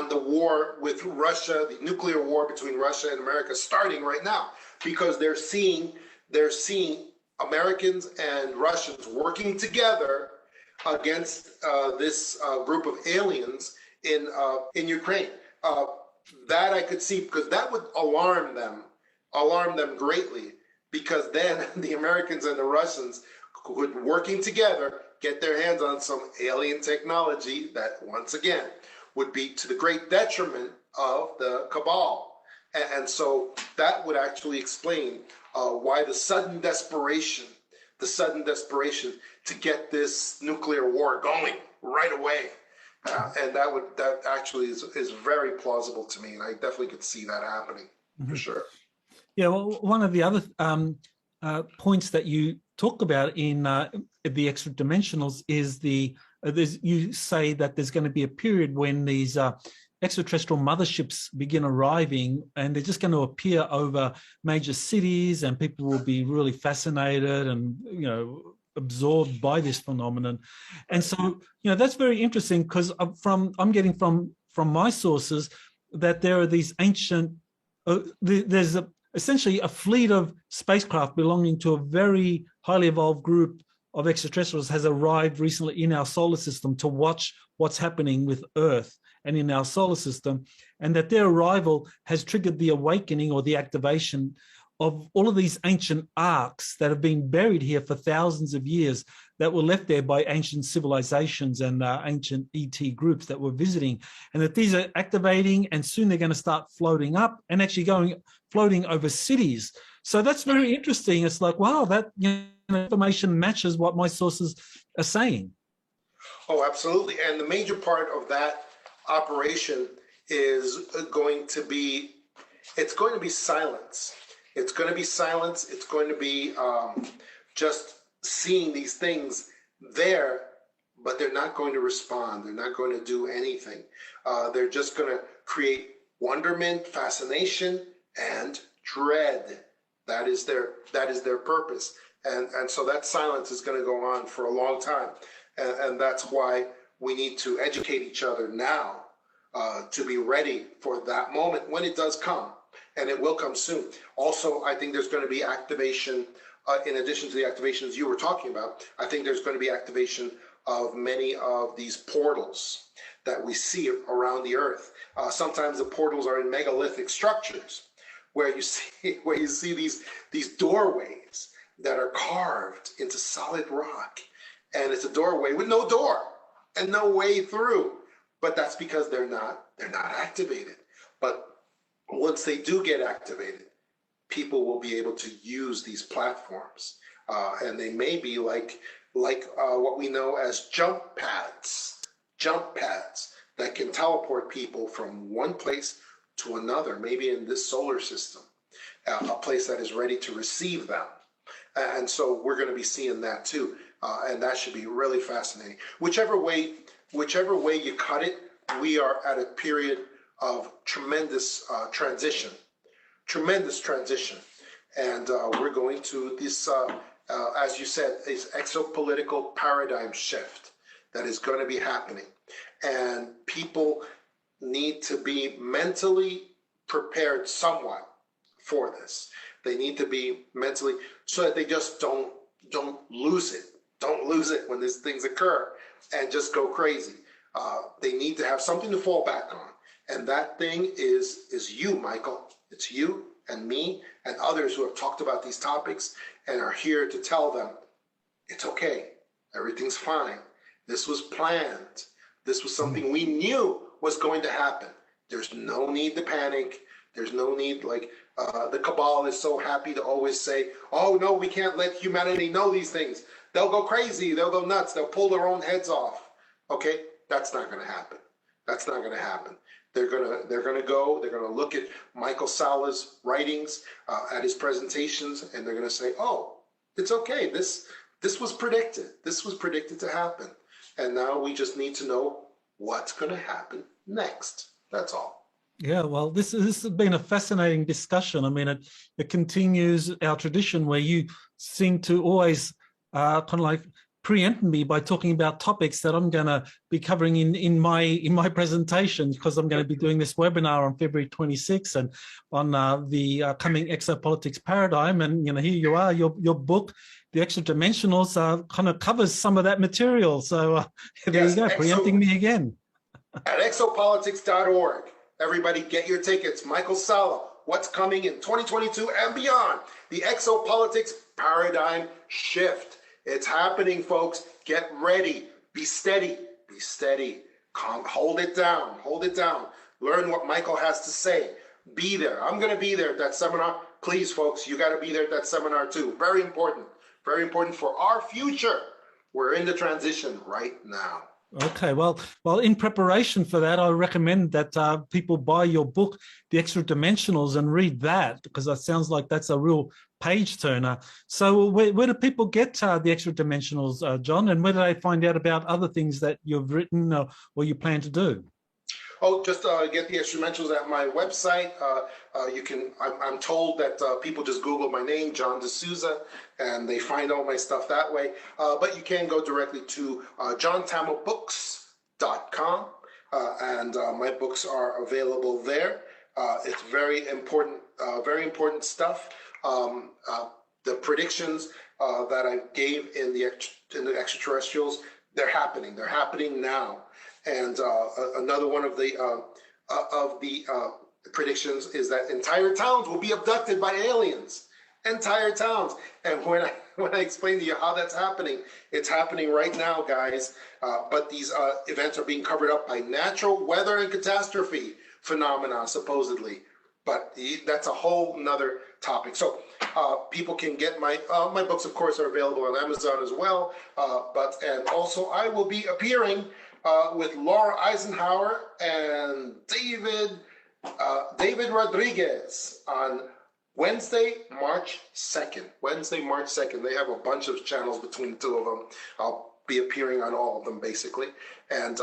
the war with Russia, the nuclear war between Russia and America starting right now, because they're seeing Americans and Russians working together against this group of aliens in Ukraine. That I could see, because that would alarm them greatly. Because then the Americans and the Russians working together get their hands on some alien technology that, once again, would be to the great detriment of the cabal. And so that would actually explain why the sudden desperation to get this nuclear war going right away. And that actually is very plausible to me, and I definitely could see that happening for sure. Yeah, well, one of the other points that you talk about in the Extra-Dimensionals is you say that there's going to be a period when these extraterrestrial motherships begin arriving, and they're just going to appear over major cities, and people will be really fascinated and absorbed by this phenomenon. And so that's very interesting, because I'm getting from my sources that there are these ancient there's essentially a fleet of spacecraft belonging to a very highly evolved group of extraterrestrials has arrived recently in our solar system to watch what's happening with Earth and in our solar system, and that their arrival has triggered the awakening or the activation of all of these ancient arks that have been buried here for thousands of years, that were left there by ancient civilizations and ancient ET groups that were visiting, and that these are activating, and soon they're going to start floating up and actually floating over cities. So that's very interesting. It's like, wow, that information matches what my sources are saying. Oh, absolutely. And the major part of that operation is going to be silence. It's going to be silence. It's going to be just seeing these things there, but they're not going to respond. They're not going to do anything. They're just going to create wonderment, fascination, and dread. That is their purpose. And so that silence is going to go on for a long time. And that's why we need to educate each other now to be ready for that moment when it does come. And it will come soon. Also, I think there's going to be activation, in addition to the activations you were talking about, I think there's going to be activation of many of these portals that we see around the Earth. Sometimes the portals are in megalithic structures where you see these doorways that are carved into solid rock. And it's a doorway with no door and no way through. But that's because they're not activated. But once they do get activated, people will be able to use these platforms, and they may be like what we know as jump pads that can teleport people from one place to another, maybe in this solar system, a place that is ready to receive them. And so we're going to be seeing that too, and that should be really fascinating. Whichever way you cut it, we are at a period of tremendous transition, and we're going to this, as you said, this exopolitical paradigm shift that is going to be happening, and people need to be mentally prepared somewhat for this. They need to be mentally, so that they just don't lose it when these things occur and just go crazy. They need to have something to fall back on. And that thing is you, Michael. It's you and me and others who have talked about these topics and are here to tell them it's okay. Everything's fine. This was planned. This was something we knew was going to happen. There's no need to panic. There's no need, the cabal is so happy to always say, oh, no, we can't let humanity know these things. They'll go crazy. They'll go nuts. They'll pull their own heads off. Okay, that's not going to happen. That's not going to happen. They're gonna look at Michael Salla's writings, at his presentations, and they're gonna say, oh, it's okay. This was predicted. This was predicted to happen. And now we just need to know what's gonna happen next. That's all. Yeah, well, this has been a fascinating discussion. I mean, it continues our tradition where you seem to always kind of like preempt me by talking about topics that I'm going to be covering in my presentation, because I'm going to be doing this webinar on February 26th and on the coming exopolitics paradigm. And here you are, your book, The Extra-Dimensionals, kind of covers some of that material. So there you go, preempting me again. At exopolitics.org, everybody get your tickets. Michael Salla, what's coming in 2022 and beyond? The exopolitics paradigm shift. It's happening, folks. get ready, be steady, calm, hold it down, learn what Michael has to say, be there. I'm going to be there at that seminar. Please, folks, you got to be there at that seminar too. Very important for our future. We're in the transition right now. Okay, well, in preparation for that, I recommend that people buy your book, The Extra-Dimensionals, and read that, because that sounds like that's a real page turner. So where do people get The Extra-Dimensionals, John, and where do they find out about other things that you've written or you plan to do? Oh, just get The Extra-Dimensionals at my website. You can. I'm told that people just Google my name, John DeSouza, and they find all my stuff that way. But you can go directly to johntamobooks.com, and my books are available there. It's very important stuff. The predictions that I gave in the Extraterrestrials, they're happening. They're happening now. And another one of the predictions is that entire towns will be abducted by aliens. Entire towns. And when I explain to you how that's happening, it's happening right now, guys. But these events are being covered up by natural weather and catastrophe phenomena, supposedly. But that's a whole nother topic. So people can get my books, of course, are available on Amazon as well. And also I will be appearing with Laura Eisenhower and David Rodriguez on Wednesday, March 2nd. They have a bunch of channels between the two of them. I'll be appearing on all of them, basically. And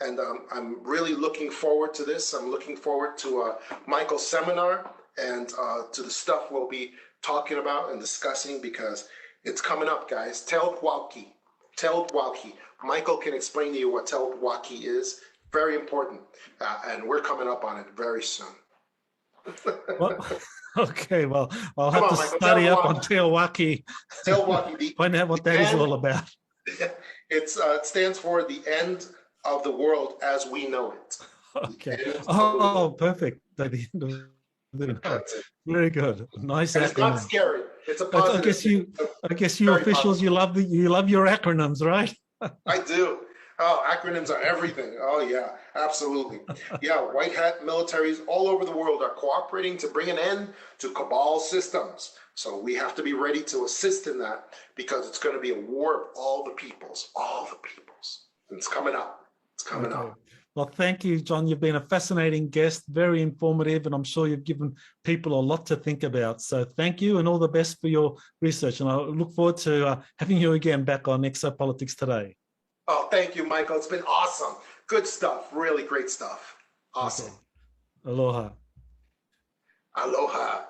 I'm really looking forward to this. I'm looking forward to Michael's seminar and to the stuff we'll be talking about and discussing, because it's coming up, guys. Teotwalki. Michael can explain to you what Teotwalki is. Very important. And we're coming up on it very soon. Well, okay, well, I'll have to study up on Teotwalki. Find out what that is all about. It stands for the end of the world as we know it. Okay. Oh, perfect. At the end of the night. Very good. Nice acronym. It's not scary. It's a positive. I guess you officials, positive. you love your acronyms, right? I do. Oh, acronyms are everything. Oh, yeah, absolutely. Yeah, white hat militaries all over the world are cooperating to bring an end to cabal systems. So we have to be ready to assist in that, because it's going to be a war of all the peoples. And it's coming up. Well, thank you, John. You've been a fascinating guest, very informative, and I'm sure you've given people a lot to think about. So thank you, and all the best for your research. And I look forward to having you again back on Exopolitics today. Oh, thank you, Michael. It's been awesome. Good stuff. Really great stuff. Awesome. Okay. Aloha. Aloha.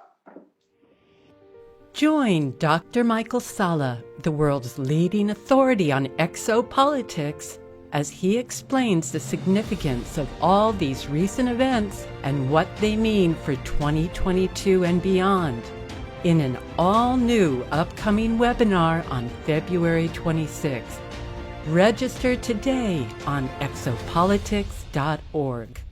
Join Dr. Michael Salla, the world's leading authority on exopolitics, as he explains the significance of all these recent events and what they mean for 2022 and beyond, in an all-new upcoming webinar on February 26th. Register today on exopolitics.org.